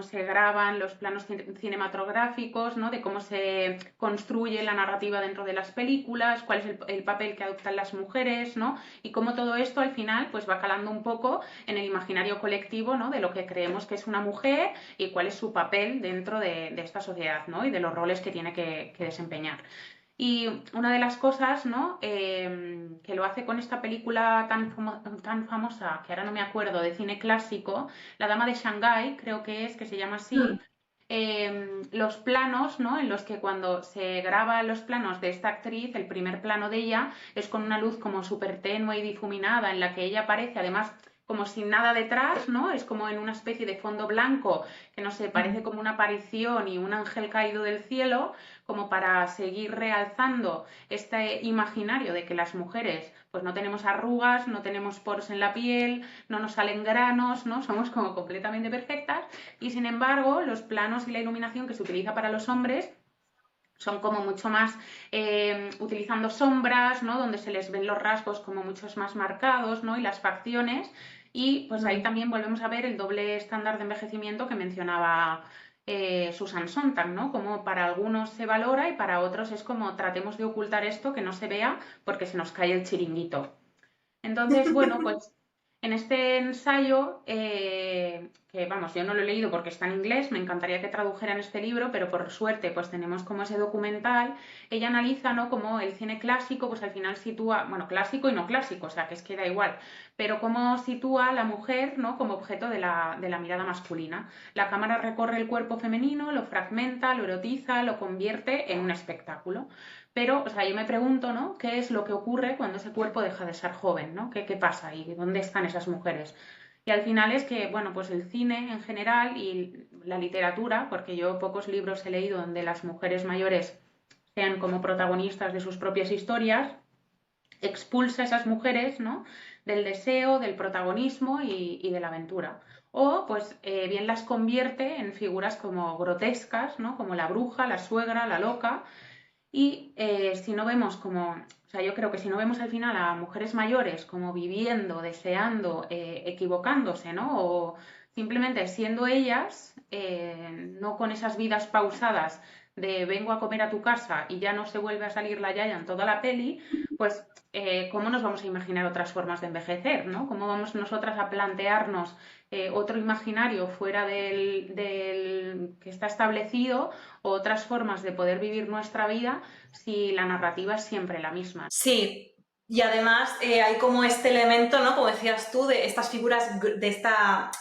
se graban los planos cinematográficos, ¿no? De cómo se construye la narrativa dentro de las películas, cuál es el papel que adoptan las mujeres, ¿no? Y cómo todo esto al final pues va calando un poco en el imaginario colectivo, ¿no? De lo que creemos que es una mujer y cuál es su papel dentro de esta sociedad, ¿no? Y de los roles que tiene que desempeñar. Y una de las cosas, ¿no? Que lo hace con esta película tan famosa, que ahora no me acuerdo, de cine clásico, La Dama de Shanghái, creo que es, que se llama así, los planos, ¿no? En los que cuando se graba los planos de esta actriz, el primer plano de ella es con una luz como súper tenue y difuminada, en la que ella aparece, además, como sin nada detrás, ¿no? Es como en una especie de fondo blanco, que no sé, parece como una aparición y un ángel caído del cielo, como para seguir realzando este imaginario de que las mujeres pues no tenemos arrugas, no tenemos poros en la piel, no nos salen granos, ¿no? Somos como completamente perfectas y sin embargo los planos y la iluminación que se utiliza para los hombres son como mucho más utilizando sombras, ¿no? Donde se les ven los rasgos como muchos más marcados, ¿no? Y las facciones. Y pues ahí también volvemos a ver el doble estándar de envejecimiento que mencionaba Susan Sontag, ¿no? Como para algunos se valora y para otros es como tratemos de ocultar esto, que no se vea porque se nos cae el chiringuito. Entonces, bueno, pues en este ensayo, que vamos, yo no lo he leído porque está en inglés, me encantaría que tradujeran este libro, pero por suerte pues tenemos como ese documental, ella analiza, ¿no? Como el cine clásico, pues al final sitúa, bueno, clásico y no clásico, o sea, que es que da igual, pero cómo sitúa a la mujer, ¿no? Como objeto de la mirada masculina. La cámara recorre el cuerpo femenino, lo fragmenta, lo erotiza, lo convierte en un espectáculo. Pero, o sea, yo me pregunto, ¿no? ¿Qué es lo que ocurre cuando ese cuerpo deja de ser joven, ¿no? ¿Qué pasa y dónde están esas mujeres? Y al final es que, bueno, pues el cine en general y la literatura, porque yo pocos libros he leído donde las mujeres mayores sean como protagonistas de sus propias historias, expulsa a esas mujeres, ¿no? Del deseo, del protagonismo y de la aventura. O, pues, bien las convierte en figuras como grotescas, ¿no? Como la bruja, la suegra, la loca, y si no vemos como, o sea, yo creo que si no vemos al final a mujeres mayores como viviendo, deseando, equivocándose, ¿no? O simplemente siendo ellas, no con esas vidas pausadas de vengo a comer a tu casa y ya no se vuelve a salir la yaya en toda la peli, pues ¿cómo nos vamos a imaginar otras formas de envejecer, ¿no? ¿Cómo vamos nosotras a plantearnos otro imaginario fuera del que está establecido o otras formas de poder vivir nuestra vida si la narrativa es siempre la misma? Sí, y además hay como este elemento, ¿no? Como decías tú, de estas figuras,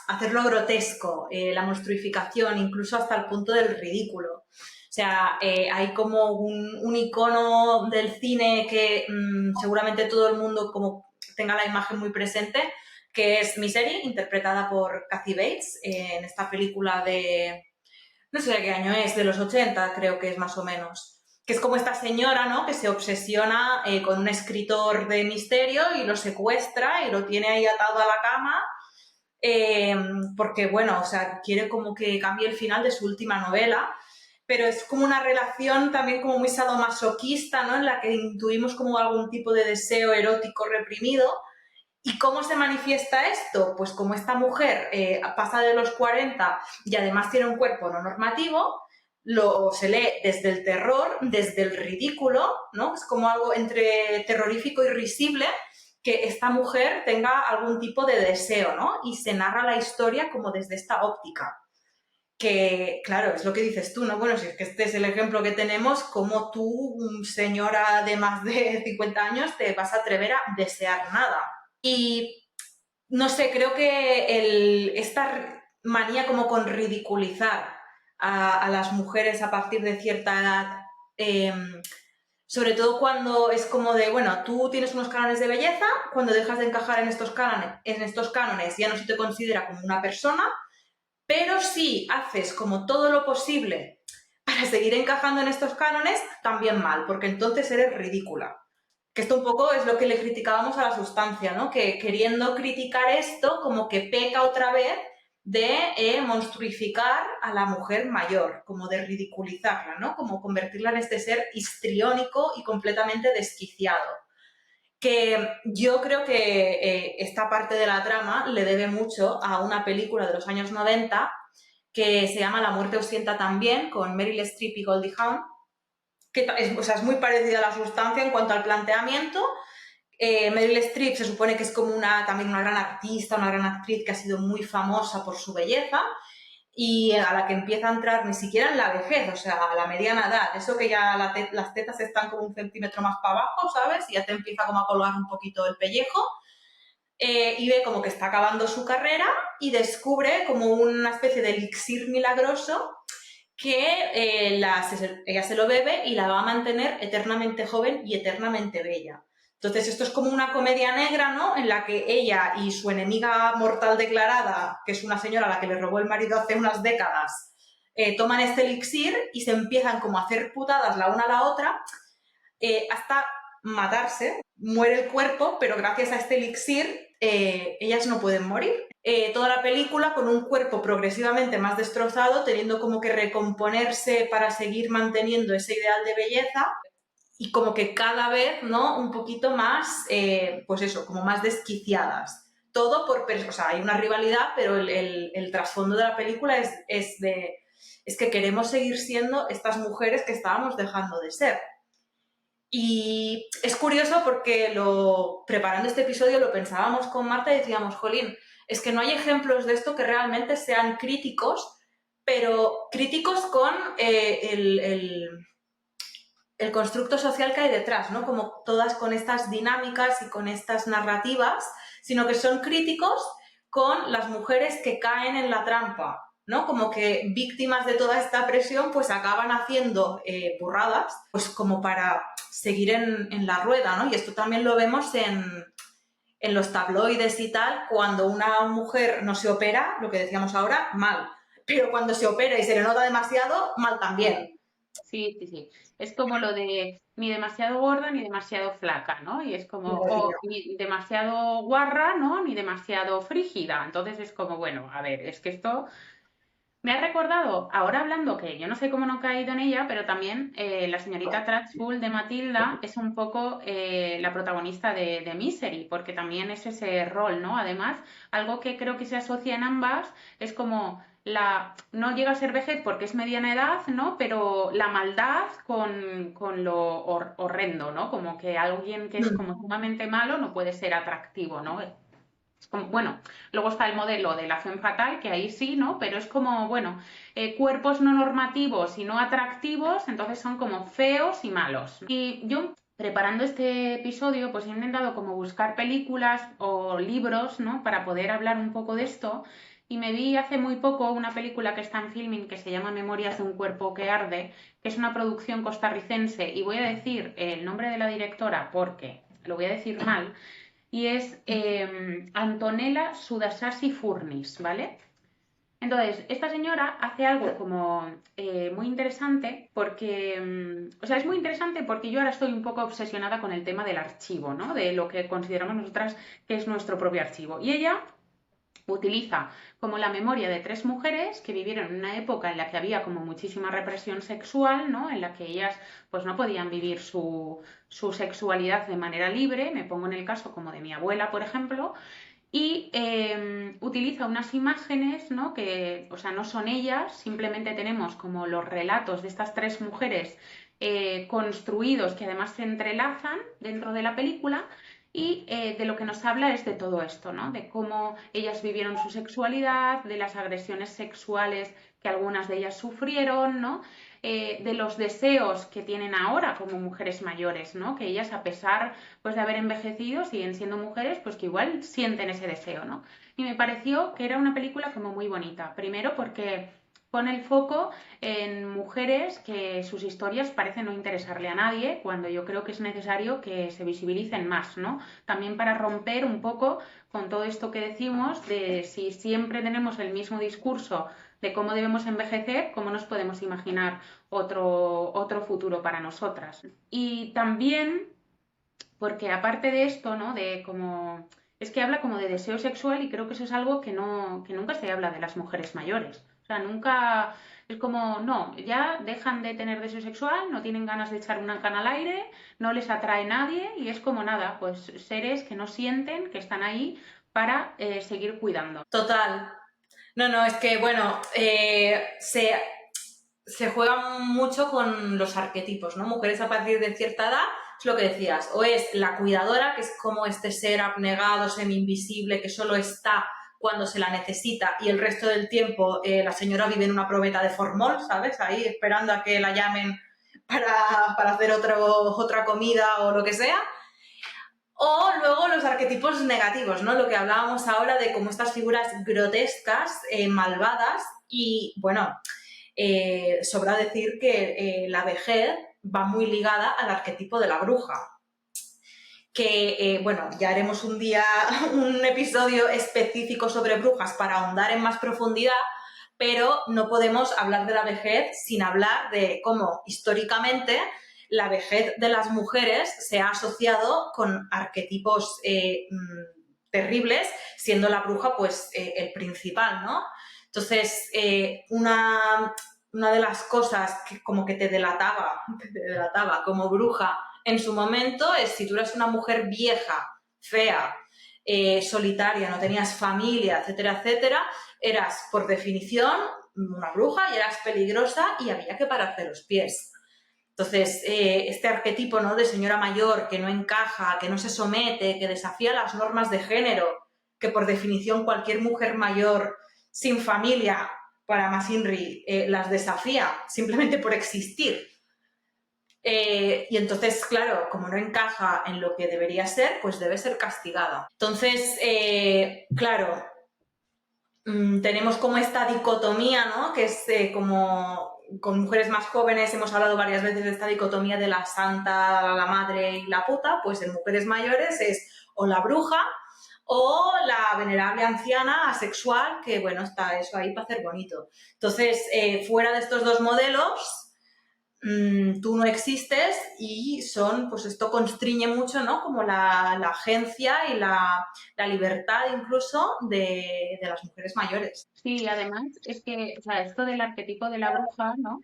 hacerlo grotesco, la monstruificación, incluso hasta el punto del ridículo. O sea, hay como un icono del cine que seguramente todo el mundo como tenga la imagen muy presente, que es Misery, interpretada por Kathy Bates, en esta película de, no sé de qué año es, de los 80 creo que es más o menos, que es como esta señora, ¿no? Que se obsesiona con un escritor de misterio y lo secuestra y lo tiene ahí atado a la cama porque, bueno, o sea, quiere como que cambie el final de su última novela, pero es como una relación también como muy sadomasoquista, ¿no? En la que intuimos como algún tipo de deseo erótico reprimido. ¿Y cómo se manifiesta esto? Pues como esta mujer pasa de los 40 y además tiene un cuerpo no normativo, se lee desde el terror, desde el ridículo, ¿no? Es como algo entre terrorífico y risible que esta mujer tenga algún tipo de deseo, ¿no? Y se narra la historia como desde esta óptica. Que, claro, es lo que dices tú, ¿no? Bueno, si es que este es el ejemplo que tenemos, como tú, señora de más de 50 años, te vas a atrever a desear nada. Y no sé, creo que esta manía como con ridiculizar a las mujeres a partir de cierta edad, eh, sobre todo cuando es como de, bueno, tú tienes unos cánones de belleza, cuando dejas de encajar en estos cánones ya no se te considera como una persona, pero si haces como todo lo posible para seguir encajando en estos cánones, también mal, porque entonces eres ridícula. Que esto un poco es lo que le criticábamos a la sustancia, ¿no? Que queriendo criticar esto, como que peca otra vez de monstruificar a la mujer mayor, como de ridiculizarla, ¿no? Como convertirla en este ser histriónico y completamente desquiciado. Que yo creo que esta parte de la trama le debe mucho a una película de los años 90 que se llama La muerte os sienta también, con Meryl Streep y Goldie Hawn, que es, o sea, es muy parecida a la sustancia en cuanto al planteamiento. Meryl Streep se supone que es como también una gran artista, una gran actriz que ha sido muy famosa por su belleza y a la que empieza a entrar ni siquiera en la vejez, o sea, a la mediana edad, eso que ya las tetas están como un centímetro más para abajo, ¿sabes? Y ya te empieza como a colgar un poquito el pellejo. Y ve como que está acabando su carrera y descubre como una especie de elixir milagroso que ella se lo bebe y la va a mantener eternamente joven y eternamente bella. Entonces, esto es como una comedia negra, ¿no? En la que ella y su enemiga mortal declarada, que es una señora a la que le robó el marido hace unas décadas, toman este elixir y se empiezan como a hacer putadas la una a la otra hasta matarse. Muere el cuerpo, pero gracias a este elixir ellas no pueden morir. Toda la película con un cuerpo progresivamente más destrozado, teniendo como que recomponerse para seguir manteniendo ese ideal de belleza y como que cada vez, ¿no? Un poquito más, pues eso, como más desquiciadas. Todo o sea, hay una rivalidad, pero el trasfondo de la película es que queremos seguir siendo estas mujeres que estábamos dejando de ser. Y es curioso porque preparando este episodio lo pensábamos con Marta y decíamos, jolín, es que no hay ejemplos de esto que realmente sean críticos, pero críticos con el constructo social que hay detrás, ¿no? Como todas con estas dinámicas y con estas narrativas, sino que son críticos con las mujeres que caen en la trampa, ¿no? Como que víctimas de toda esta presión, pues acaban haciendo burradas, pues como para seguir en la rueda, ¿no? Y esto también lo vemos en los tabloides y tal, cuando una mujer no se opera, lo que decíamos ahora, mal. Pero cuando se opera y se le nota demasiado, mal también. Sí, sí, sí. Es como lo de ni demasiado gorda ni demasiado flaca, ¿no? Y es como, o ni demasiado guarra, ¿no? Ni demasiado frígida. Entonces es como, bueno, a ver, es que esto Me ha recordado, ahora hablando, que yo no sé cómo no he caído en ella, pero también la señorita Trunchbull de Matilda es un poco la protagonista de Misery, porque también es ese rol, ¿no? Además, algo que creo que se asocia en ambas es como no llega a ser vejez porque es mediana edad, ¿no? Pero la maldad con lo horrendo, ¿no? Como que alguien que es como sumamente malo no puede ser atractivo, ¿no? Bueno, luego está el modelo de la femme fatal, que ahí sí, ¿no? Pero es como, bueno, cuerpos no normativos y no atractivos, entonces son como feos y malos. Y yo, preparando este episodio, pues he intentado como buscar películas o libros, ¿no? Para poder hablar un poco de esto. Y me vi hace muy poco una película que está en Filmin que se llama Memorias de un cuerpo que arde, que es una producción costarricense. Y voy a decir el nombre de la directora porque lo voy a decir mal, y es Antonella Sudasasi Furnis, ¿vale? Entonces, esta señora hace algo como muy interesante porque, o sea, es muy interesante porque yo ahora estoy un poco obsesionada con el tema del archivo, ¿no? De lo que consideramos nosotras que es nuestro propio archivo. Y ella utiliza como la memoria de tres mujeres que vivieron en una época en la que había como muchísima represión sexual, ¿no? En la que ellas pues no podían vivir su sexualidad de manera libre. Me pongo en el caso como de mi abuela, por ejemplo, y utiliza unas imágenes, ¿no? Que, o sea, no son ellas, simplemente tenemos como los relatos de estas tres mujeres construidos que además se entrelazan dentro de la película y de lo que nos habla es de todo esto, ¿no? De cómo ellas vivieron su sexualidad, de las agresiones sexuales que algunas de ellas sufrieron, ¿no? De los deseos que tienen ahora como mujeres mayores, ¿no? Que ellas, a pesar pues, de haber envejecido, siguen siendo mujeres, pues que igual sienten ese deseo, ¿no? Y me pareció que era una película como muy bonita. Primero porque pone el foco en mujeres que sus historias parecen no interesarle a nadie, cuando yo creo que es necesario que se visibilicen más, ¿no? También para romper un poco con todo esto que decimos de si siempre tenemos el mismo discurso de cómo debemos envejecer, cómo nos podemos imaginar otro futuro para nosotras. Y también porque aparte de esto, ¿no? De como es que habla como de deseo sexual y creo que eso es algo que no que nunca se habla de las mujeres mayores. O sea, nunca es como, no, ya dejan de tener deseo sexual, no tienen ganas de echar una cana al aire, no les atrae nadie y es como nada, pues seres que no sienten, que están ahí para seguir cuidando. Total. No, no, es que, bueno, se juega mucho con los arquetipos, ¿no? Mujeres a partir de cierta edad, es lo que decías, o es la cuidadora, que es como este ser abnegado, semi-invisible, que solo está cuando se la necesita y el resto del tiempo la señora vive en una probeta de formol, ¿sabes? Ahí esperando a que la llamen para hacer otra comida o lo que sea. O luego los arquetipos negativos, ¿no? Lo que hablábamos ahora de cómo estas figuras grotescas, malvadas y, bueno, sobra decir que la vejez va muy ligada al arquetipo de la bruja. Que, bueno, ya haremos un día un episodio específico sobre brujas para ahondar en más profundidad, pero no podemos hablar de la vejez sin hablar de cómo históricamente la vejez de las mujeres se ha asociado con arquetipos terribles, siendo la bruja pues el principal, ¿no? Entonces, una de las cosas que como que te delataba como bruja en su momento es si tú eres una mujer vieja, fea, solitaria, no tenías familia, etcétera, etcétera, eras por definición una bruja y eras peligrosa y había que pararte los pies. Entonces, este arquetipo, ¿no? De señora mayor que no encaja, que no se somete, que desafía las normas de género, que por definición cualquier mujer mayor sin familia, para Masinri, las desafía simplemente por existir. Y entonces, claro, como no encaja en lo que debería ser, pues debe ser castigada. Entonces, claro, tenemos como esta dicotomía, ¿no? Que es como con mujeres más jóvenes hemos hablado varias veces de esta dicotomía de la santa, la madre y la puta, pues en mujeres mayores es o la bruja o la venerable anciana asexual, que bueno, está eso ahí para hacer bonito. Entonces, fuera de estos dos modelos, tú no existes y son, pues esto constriñe mucho, ¿no? Como la agencia y la libertad incluso de las mujeres mayores. Sí, además es que, o sea, esto del arquetipo de la bruja, ¿no?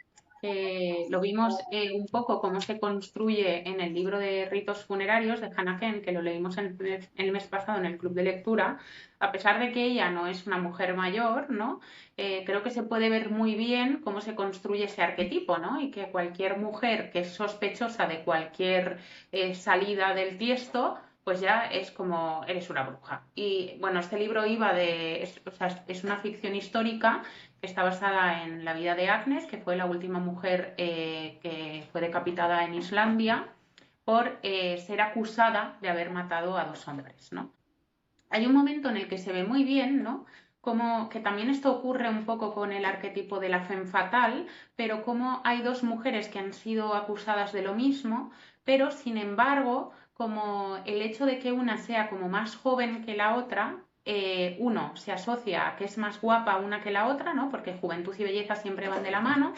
Lo vimos un poco cómo se construye en el libro de ritos funerarios de Hannah Ken, que lo leímos el mes pasado en el club de lectura. A pesar de que ella no es una mujer mayor, ¿no? Creo que se puede ver muy bien cómo se construye ese arquetipo, ¿no? Y que cualquier mujer que es sospechosa de cualquier salida del tiesto, pues ya es como eres una bruja. Y bueno, este libro iba o sea, es una ficción histórica que está basada en la vida de Agnes, que fue la última mujer que fue decapitada en Islandia por ser acusada de haber matado a 2 hombres, ¿no? Hay un momento en el que se ve muy bien, ¿no? Como que también esto ocurre un poco con el arquetipo de la femme fatale, pero como hay 2 mujeres que han sido acusadas de lo mismo, pero sin embargo, como el hecho de que una sea como más joven que la otra, uno se asocia a que es más guapa una que la otra, ¿no? Porque juventud y belleza siempre van de la mano.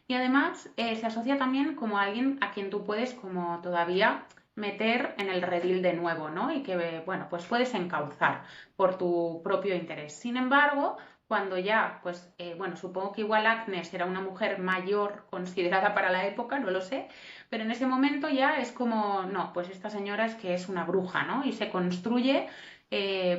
Y además se asocia también como a alguien a quien tú puedes como todavía meter en el redil de nuevo, ¿no? Y que, bueno, pues puedes encauzar por tu propio interés. Sin embargo, cuando ya, pues, bueno, supongo que igual Agnes era una mujer mayor considerada para la época, no lo sé, pero en ese momento ya es como, no, pues esta señora es que es una bruja, ¿no? Y se construye,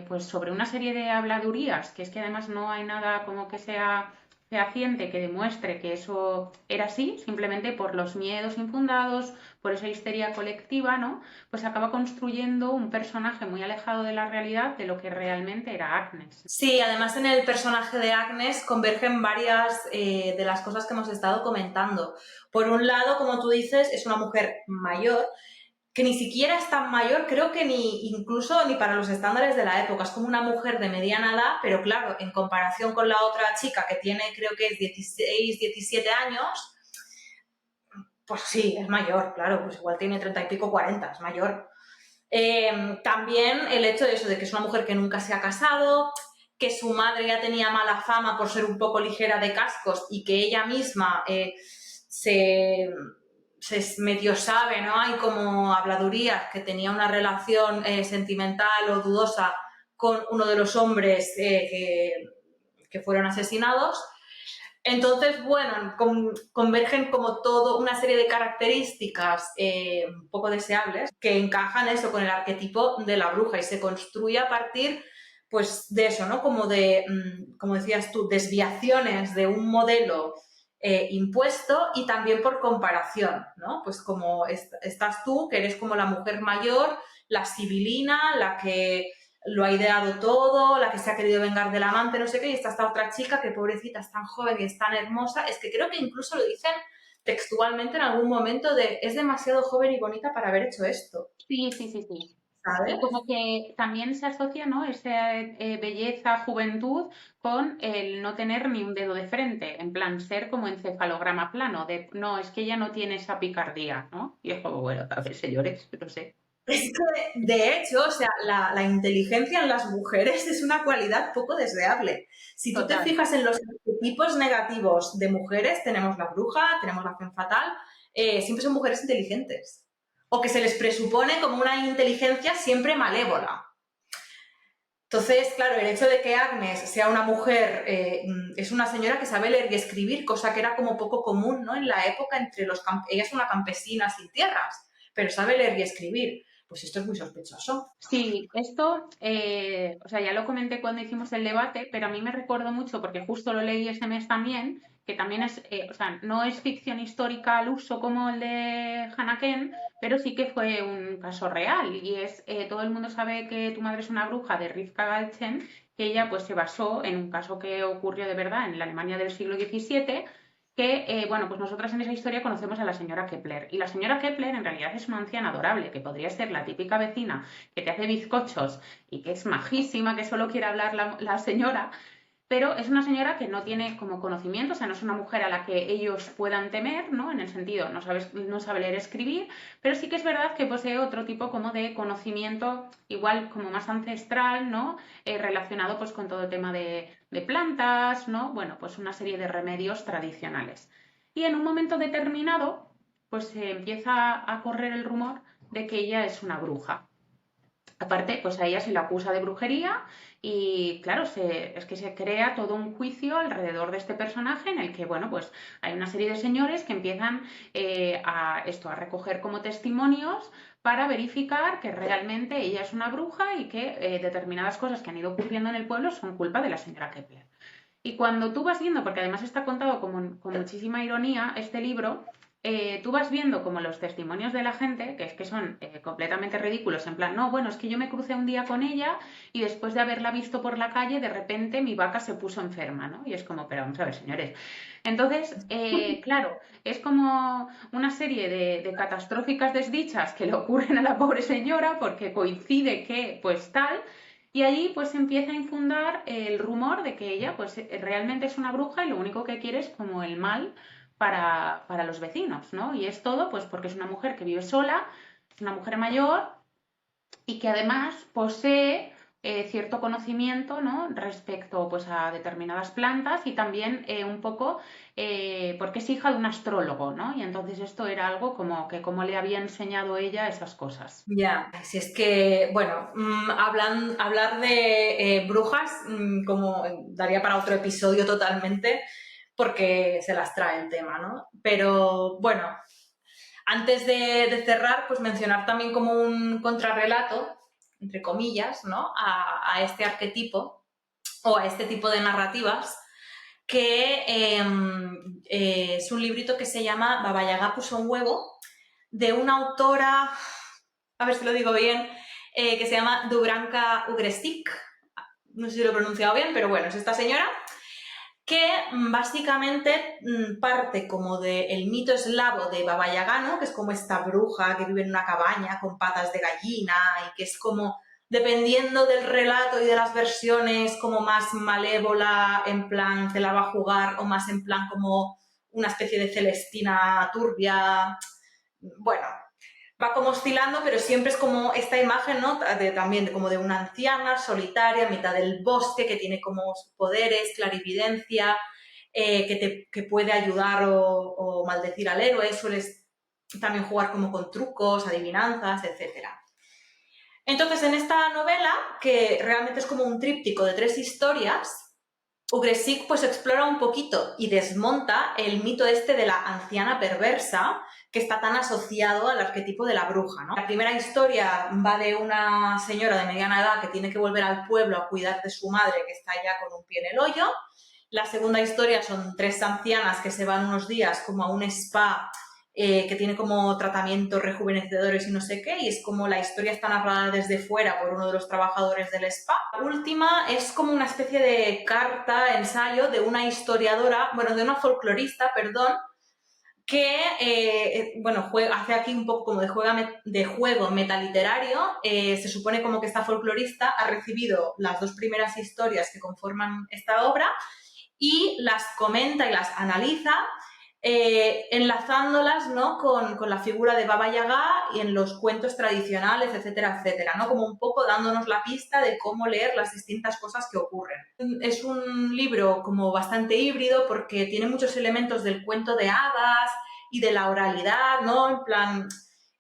pues, sobre una serie de habladurías, que es que además no hay nada como que sea fehaciente que demuestre que eso era así, simplemente por los miedos infundados, por esa histeria colectiva, ¿no? Pues acaba construyendo un personaje muy alejado de la realidad de lo que realmente era Agnes. Sí, además en el personaje de Agnes convergen varias de las cosas que hemos estado comentando. Por un lado, como tú dices, es una mujer mayor, que ni siquiera es tan mayor, creo que ni incluso ni para los estándares de la época. Es como una mujer de mediana edad, pero claro, en comparación con la otra chica que tiene, creo que es 16, 17 años, pues sí, es mayor, claro, pues igual tiene 30 y pico, 40, es mayor. También el hecho de eso, de que es una mujer que nunca se ha casado, que su madre ya tenía mala fama por ser un poco ligera de cascos y que ella misma se, se medio sabe, ¿no? Hay como habladurías que tenía una relación sentimental o dudosa con uno de los hombres que fueron asesinados. Entonces, bueno, convergen como todo una serie de características un poco deseables que encajan eso con el arquetipo de la bruja y se construye a partir, pues, de eso, ¿no? Como de, como decías tú, desviaciones de un modelo impuesto y también por comparación, ¿no? Pues como estás tú, que eres como la mujer mayor, la sibilina, la que lo ha ideado todo, la que se ha querido vengar del amante, no sé qué, y está esta otra chica que pobrecita es tan joven y es tan hermosa, es que creo que incluso lo dicen textualmente en algún momento de es demasiado joven y bonita para haber hecho esto, Sí, sí, sí, sí. Y ¿sabes? como que también se asocia, ¿no? Esa belleza, juventud con el no tener ni un dedo de frente, en plan ser como encefalograma plano, de no, es que ella no tiene esa picardía, ¿no? Y es como, bueno, a ver, señores, no sé. Es que, de hecho, o sea, la inteligencia en las mujeres es una cualidad poco deseable. Si tú te Total. fijas en los tipos negativos de mujeres, tenemos la bruja, tenemos la femme fatal, siempre son mujeres inteligentes. O que se les presupone como una inteligencia siempre malévola. Entonces, claro, el hecho de que Agnes sea una mujer, es una señora que sabe leer y escribir, cosa que era como poco común, ¿no? En la época entre los ella es una campesina sin tierras, pero sabe leer y escribir. Pues esto es muy sospechoso. Sí, esto, o sea, ya lo comenté cuando hicimos el debate, pero a mí me recordó mucho, porque justo lo leí ese mes también, que también es, o sea, no es ficción histórica al uso como el de Hannah Ken, pero sí que fue un caso real. Y es, todo el mundo sabe que Tu madre es una bruja de Rivka Galchen, que ella pues se basó en un caso que ocurrió de verdad en la Alemania del siglo XVII, que, bueno, pues nosotras en esa historia conocemos a la señora Kepler. Y la señora Kepler en realidad es una anciana adorable, que podría ser la típica vecina que te hace bizcochos y que es majísima, que solo quiere hablar la señora, pero es una señora que no tiene como conocimiento, o sea, no es una mujer a la que ellos puedan temer, ¿no? En el sentido, no sabe leer escribir, pero sí que es verdad que posee otro tipo como de conocimiento, igual como más ancestral, ¿no? Relacionado pues con todo el tema de plantas, ¿no? Bueno, pues una serie de remedios tradicionales. y en un momento determinado pues se empieza a correr el rumor de que ella es una bruja. Aparte, pues a ella se le acusa de brujería y claro, es que se crea todo un juicio alrededor de este personaje en el que, bueno, pues hay una serie de señores que empiezan a recoger como testimonios para verificar que realmente ella es una bruja y que determinadas cosas que han ido ocurriendo en el pueblo son culpa de la señora Kepler. Y cuando tú vas viendo, porque además está contado con muchísima ironía este libro, tú vas viendo como los testimonios de la gente, que es que son completamente ridículos, en plan, no, bueno, es que yo me crucé un día con ella y después de haberla visto por la calle, de repente mi vaca se puso enferma, ¿no? Y es como, pero vamos a ver, señores. Entonces, claro, es como una serie de catastróficas desdichas que le ocurren a la pobre señora porque coincide que, pues tal, y allí pues empieza a infundar el rumor de que ella pues realmente es una bruja y lo único que quiere es como el mal para los vecinos, ¿no? Y es todo pues porque es una mujer que vive sola, es una mujer mayor y que además posee cierto conocimiento, ¿no? Respecto pues a determinadas plantas y también un poco porque es hija de un astrólogo, ¿no? Y entonces esto era algo como que como le había enseñado ella esas cosas. Ya, si es que, bueno, hablar de brujas, como daría para otro episodio totalmente, porque se las trae el tema, ¿no? Pero bueno, antes de cerrar, pues mencionar también como un contrarrelato, entre comillas, ¿no? A este arquetipo o a este tipo de narrativas, que es un librito que se llama Baba Yaga puso un huevo, de una autora, a ver si lo digo bien, que se llama Dubranka Ugrestik. No sé si lo he pronunciado bien, pero bueno, es esta señora que básicamente parte como del mito eslavo de Baba Yaga, ¿no? Que es como esta bruja que vive en una cabaña con patas de gallina y que es como, dependiendo del relato y de las versiones, como más malévola, en plan te la va a jugar, o más en plan como una especie de Celestina turbia. Bueno, va como oscilando, pero siempre es como esta imagen, ¿no? También como de una anciana solitaria en mitad del bosque que tiene como poderes, clarividencia, que puede ayudar o maldecir al héroe. Sueles también jugar como con trucos, adivinanzas, etcétera. Entonces, en esta novela, que realmente es como un tríptico de 3 historias, Ugresik pues explora un poquito y desmonta el mito este de la anciana perversa que está tan asociado al arquetipo de la bruja, ¿no? La primera historia va de una señora de mediana edad que tiene que volver al pueblo a cuidar de su madre que está ya con un pie en el hoyo. La segunda historia son 3 ancianas que se van unos días como a un spa que tiene como tratamientos rejuvenecedores y no sé qué, y es como la historia está narrada desde fuera por uno de los trabajadores del spa. La última es como una especie de carta, ensayo de una historiadora, bueno, de una folclorista, perdón, que, bueno, hace aquí un poco como de juego metaliterario. Se supone como que esta folclorista ha recibido las 2 primeras historias que conforman esta obra y las comenta y las analiza, enlazándolas, ¿no? con la figura de Baba Yaga y en los cuentos tradicionales, etcétera, etcétera, ¿no? Como un poco dándonos la pista de cómo leer las distintas cosas que ocurren. Es un libro como bastante híbrido porque tiene muchos elementos del cuento de hadas y de la oralidad, ¿no? En plan,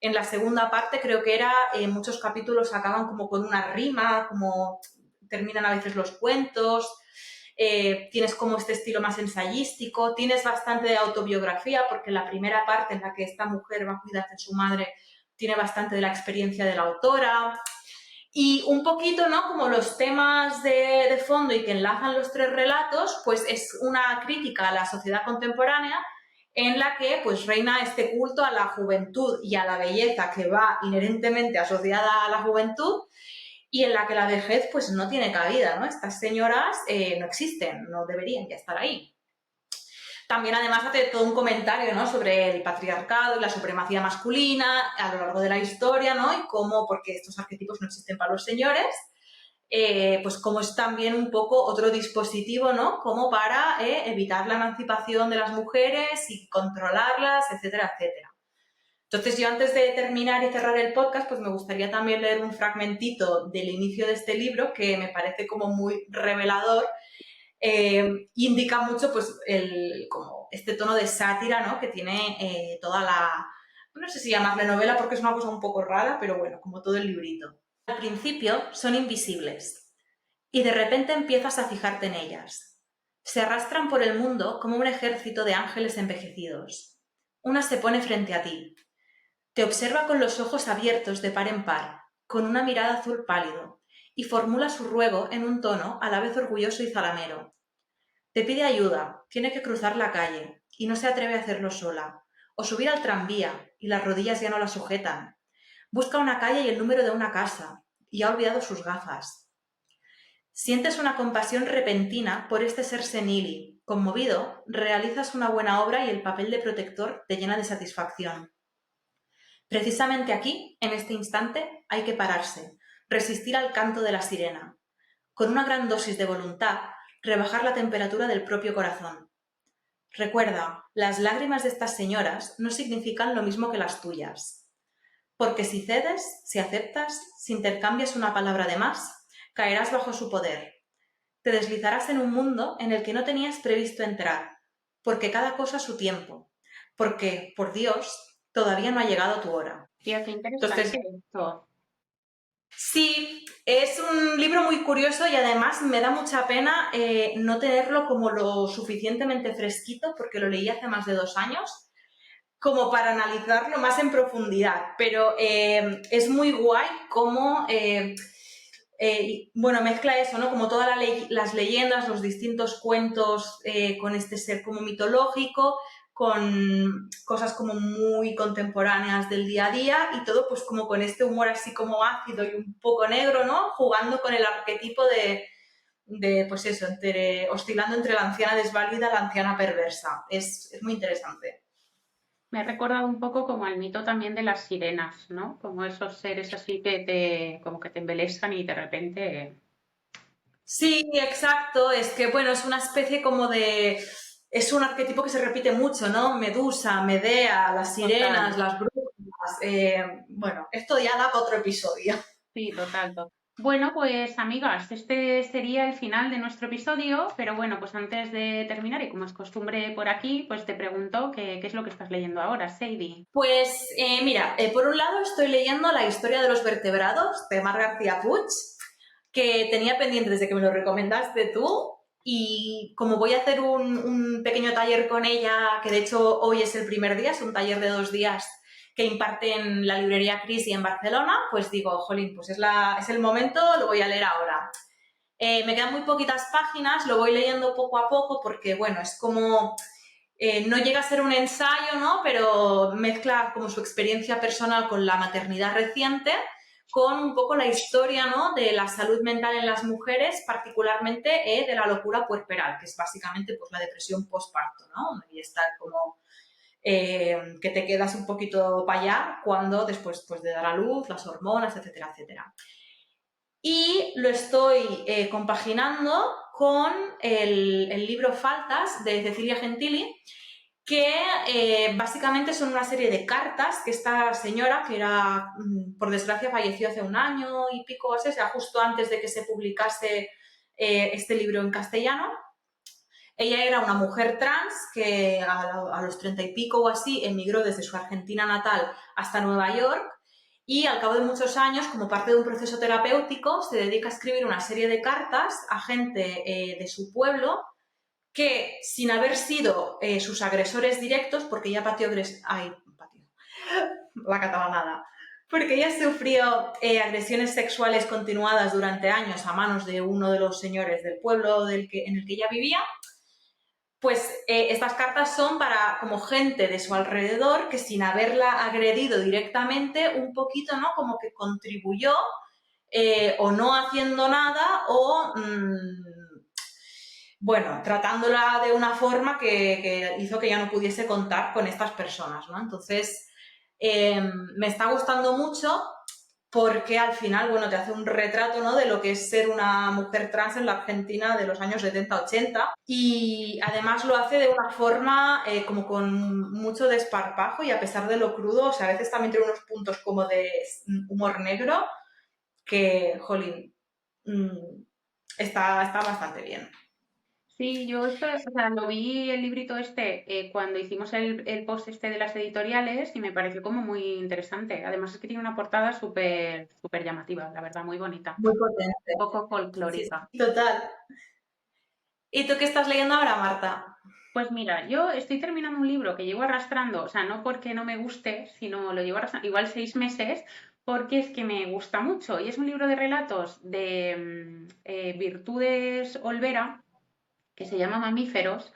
en la segunda parte creo que era, muchos capítulos acaban como con una rima, como terminan a veces los cuentos. Tienes como este estilo más ensayístico, tienes bastante de autobiografía, porque la primera parte en la que esta mujer va a cuidar de su madre tiene bastante de la experiencia de la autora. Y un poquito, ¿no? Como los temas de fondo y que enlazan los 3 relatos, pues es una crítica a la sociedad contemporánea en la que pues reina este culto a la juventud y a la belleza que va inherentemente asociada a la juventud, y en la que la vejez pues no tiene cabida, ¿no? Estas señoras no existen, no deberían ya estar ahí. También además hace todo un comentario, ¿no? Sobre el patriarcado y la supremacía masculina a lo largo de la historia, ¿no? Y cómo, porque estos arquetipos no existen para los señores, pues como es también un poco otro dispositivo, ¿no? Como para evitar la emancipación de las mujeres y controlarlas, etcétera, etcétera. Entonces, yo antes de terminar y cerrar el podcast, pues me gustaría también leer un fragmentito del inicio de este libro que me parece como muy revelador, indica mucho pues como este tono de sátira, ¿no? Que tiene toda la, no sé si llamarle novela porque es una cosa un poco rara, pero bueno, como todo el librito. Al principio son invisibles y de repente empiezas a fijarte en ellas. Se arrastran por el mundo como un ejército de ángeles envejecidos. Una se pone frente a ti. Te observa con los ojos abiertos de par en par, con una mirada azul pálido, y formula su ruego en un tono a la vez orgulloso y zalamero. Te pide ayuda, tiene que cruzar la calle, y no se atreve a hacerlo sola, o subir al tranvía, y las rodillas ya no la sujetan. Busca una calle y el número de una casa, y ha olvidado sus gafas. Sientes una compasión repentina por este ser senil y, conmovido, realizas una buena obra y el papel de protector te llena de satisfacción. Precisamente aquí, en este instante, hay que pararse, resistir al canto de la sirena. Con una gran dosis de voluntad, rebajar la temperatura del propio corazón. Recuerda, las lágrimas de estas señoras no significan lo mismo que las tuyas. Porque si cedes, si aceptas, si intercambias una palabra de más, caerás bajo su poder. Te deslizarás en un mundo en el que no tenías previsto entrar, porque cada cosa a su tiempo, porque, por Dios, todavía no ha llegado tu hora. Tía, qué interesante Entonces, esto. sí, es un libro muy curioso y además me da mucha pena no tenerlo como lo suficientemente fresquito, porque lo leí hace más de 2 años, como para analizarlo más en profundidad. Pero es muy guay cómo, bueno, mezcla eso, ¿no? Como todas las leyendas, los distintos cuentos con este ser como mitológico, con cosas como muy contemporáneas del día a día y todo pues como con este humor así como ácido y un poco negro, ¿no? Jugando con el arquetipo de pues eso, oscilando entre la anciana desvalida y la anciana perversa. Es muy interesante. Me ha recordado un poco como al mito también de las sirenas, ¿no? Como esos seres así como que te embelezan y de repente, Sí, exacto. Es que, bueno, es una especie como de... Es un arquetipo que se repite mucho, ¿no? Medusa, Medea, las sirenas, total. las brujas. Bueno, esto ya da para otro episodio. Sí, total. Bueno, pues amigas, este sería el final de nuestro episodio, pero bueno, pues antes de terminar y como es costumbre por aquí, pues te pregunto qué es lo que estás leyendo ahora, Sadie. Pues mira, por un lado estoy leyendo La historia de los vertebrados de Mar García Puig, que tenía pendiente desde que me lo recomendaste tú. Y como voy a hacer un pequeño taller con ella, que de hecho hoy es el primer día, es un taller de 2 días que imparte en la librería Crisi en Barcelona, pues digo, jolín, pues es el momento, lo voy a leer ahora. Me quedan muy poquitas páginas, lo voy leyendo poco a poco porque, bueno, es como no llega a ser un ensayo, ¿no? Pero mezcla como su experiencia personal con la maternidad reciente, con un poco la historia, ¿no? De la salud mental en las mujeres, particularmente de la locura puerperal, que es básicamente pues, la depresión postparto, ¿no? Y está como que te quedas un poquito para allá cuando después pues, de dar a luz, las hormonas, etcétera, etcétera. Y lo estoy compaginando con el libro Faltas de Cecilia Gentili, que básicamente son una serie de cartas que esta señora, que era, por desgracia, falleció hace 1 año y pico, o sea, justo antes de que se publicase este libro en castellano. Ella era una mujer trans que a los 30 y pico o así emigró desde su Argentina natal hasta Nueva York y al cabo de muchos años, como parte de un proceso terapéutico, se dedica a escribir una serie de cartas a gente de su pueblo que, sin haber sido sus agresores directos, porque ella la catalanada, porque ella sufrió agresiones sexuales continuadas durante años a manos de uno de los señores del pueblo en el que ella vivía, pues estas cartas son para como gente de su alrededor que sin haberla agredido directamente, un poquito, ¿no? Como que contribuyó o no haciendo nada o bueno, tratándola de una forma que hizo que ya no pudiese contar con estas personas, ¿no? Entonces, me está gustando mucho porque al final, bueno, te hace un retrato, ¿no? De lo que es ser una mujer trans en la Argentina de los años 70-80 y además lo hace de una forma como con mucho desparpajo y a pesar de lo crudo, o sea, a veces también tiene unos puntos como de humor negro que, jolín, está bastante bien. Sí, yo esto, o sea, lo vi el librito cuando hicimos el post de las editoriales y me pareció como muy interesante. Además es que tiene una portada súper llamativa, la verdad, muy bonita, Muy potente. un poco Sí, folclórica. sí, total. ¿Y tú qué estás leyendo ahora, Marta? Pues mira, yo estoy terminando un libro que llevo arrastrando, o sea, no porque no me guste, sino lo llevo arrastrando igual 6 meses, porque es que me gusta mucho. Y es un libro de relatos de Virtudes Olvera, que se llama Mamíferos,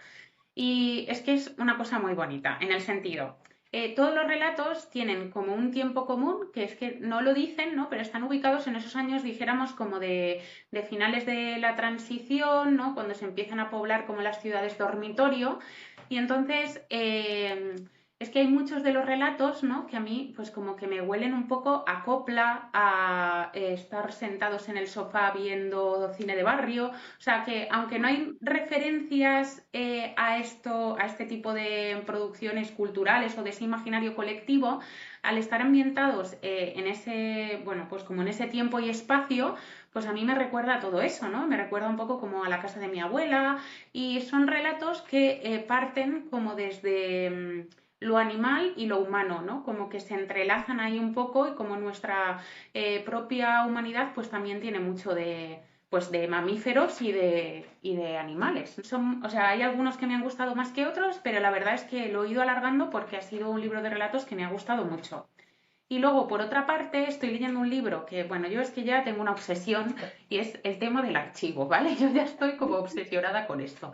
y es que es una cosa muy bonita, en el sentido, todos los relatos tienen como un tiempo común, que es que no lo dicen, ¿no? Pero están ubicados en esos años, dijéramos, como de finales de la transición, ¿no? Cuando se empiezan a poblar como las ciudades dormitorio. Y entonces, es que hay muchos de los relatos, ¿no? Que a mí, pues como que me huelen un poco a copla, a estar sentados en el sofá viendo cine de barrio. O sea que, aunque no hay referencias a este tipo de producciones culturales o de ese imaginario colectivo, al estar ambientados en ese, bueno, pues como en ese tiempo y espacio, pues a mí me recuerda a todo eso, ¿no? Me recuerda un poco como a la casa de mi abuela y son relatos que parten como desde lo animal y lo humano, ¿no? Como que se entrelazan ahí un poco y como nuestra propia humanidad pues también tiene mucho pues de mamíferos y de animales. Son, o sea, hay algunos que me han gustado más que otros, pero la verdad es que lo he ido alargando porque ha sido un libro de relatos que me ha gustado mucho. Y luego, por otra parte, estoy leyendo un libro que, bueno, yo es que ya tengo una obsesión y es el tema del archivo, ¿vale? Yo ya estoy como obsesionada con esto.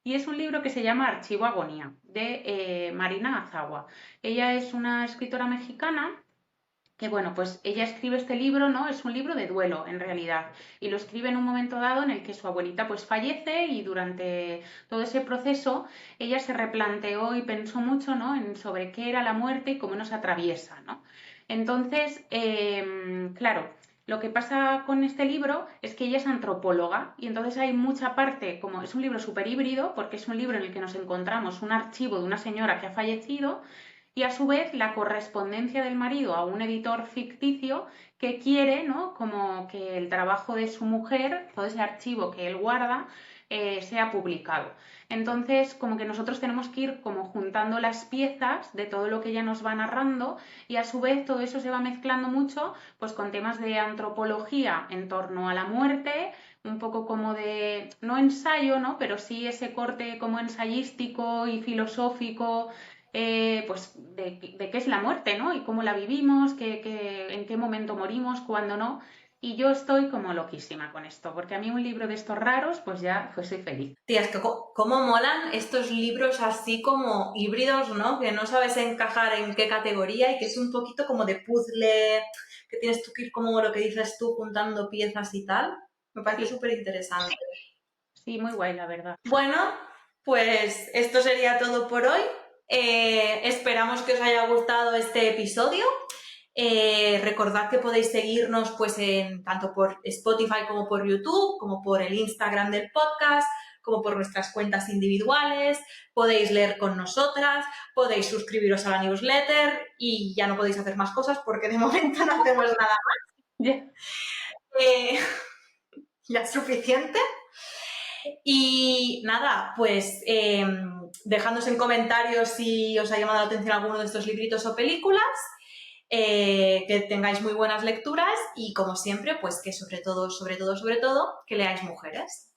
Y es un libro que se llama Archivo Agonía, de Marina Azagua. Ella es una escritora mexicana que bueno, pues ella escribe este libro, ¿no? Es un libro de duelo, en realidad, y lo escribe en un momento dado en el que su abuelita pues fallece y durante todo ese proceso ella se replanteó y pensó mucho, ¿no? En sobre qué era la muerte y cómo nos atraviesa, ¿no? Entonces, claro, lo que pasa con este libro es que ella es antropóloga y entonces hay mucha parte, como es un libro súper híbrido, porque es un libro en el que nos encontramos un archivo de una señora que ha fallecido y a su vez la correspondencia del marido a un editor ficticio que quiere, ¿no? Como que el trabajo de su mujer, todo ese archivo que él guarda, sea publicado. Entonces, como que nosotros tenemos que ir como juntando las piezas de todo lo que ella nos va narrando y a su vez todo eso se va mezclando mucho pues con temas de antropología en torno a la muerte, un poco como de, no ensayo, ¿no? Pero sí ese corte como ensayístico y filosófico pues de qué es la muerte, ¿no? Y cómo la vivimos, en qué momento morimos, cuándo no. Y yo estoy como loquísima con esto, porque a mí un libro de estos raros, pues ya pues soy feliz. Tía, es que cómo molan estos libros así como híbridos, ¿no? Que no sabes encajar en qué categoría y que es un poquito como de puzzle, que tienes tú que ir como lo que dices tú, juntando piezas y tal. Me parece Sí, súper interesante. sí, muy guay, la verdad. Bueno, pues esto sería todo por hoy. Esperamos que os haya gustado este episodio. Recordad que podéis seguirnos pues en tanto por Spotify como por YouTube, como por el Instagram del podcast, como por nuestras cuentas individuales. Podéis leer con nosotras, podéis suscribiros a la newsletter y ya no podéis hacer más cosas porque de momento no hacemos nada. Ya. Eh, ya es suficiente. Y nada, pues dejadnos en comentarios si os ha llamado la atención alguno de estos libritos o películas, que tengáis muy buenas lecturas y como siempre, pues que sobre todo, que leáis mujeres.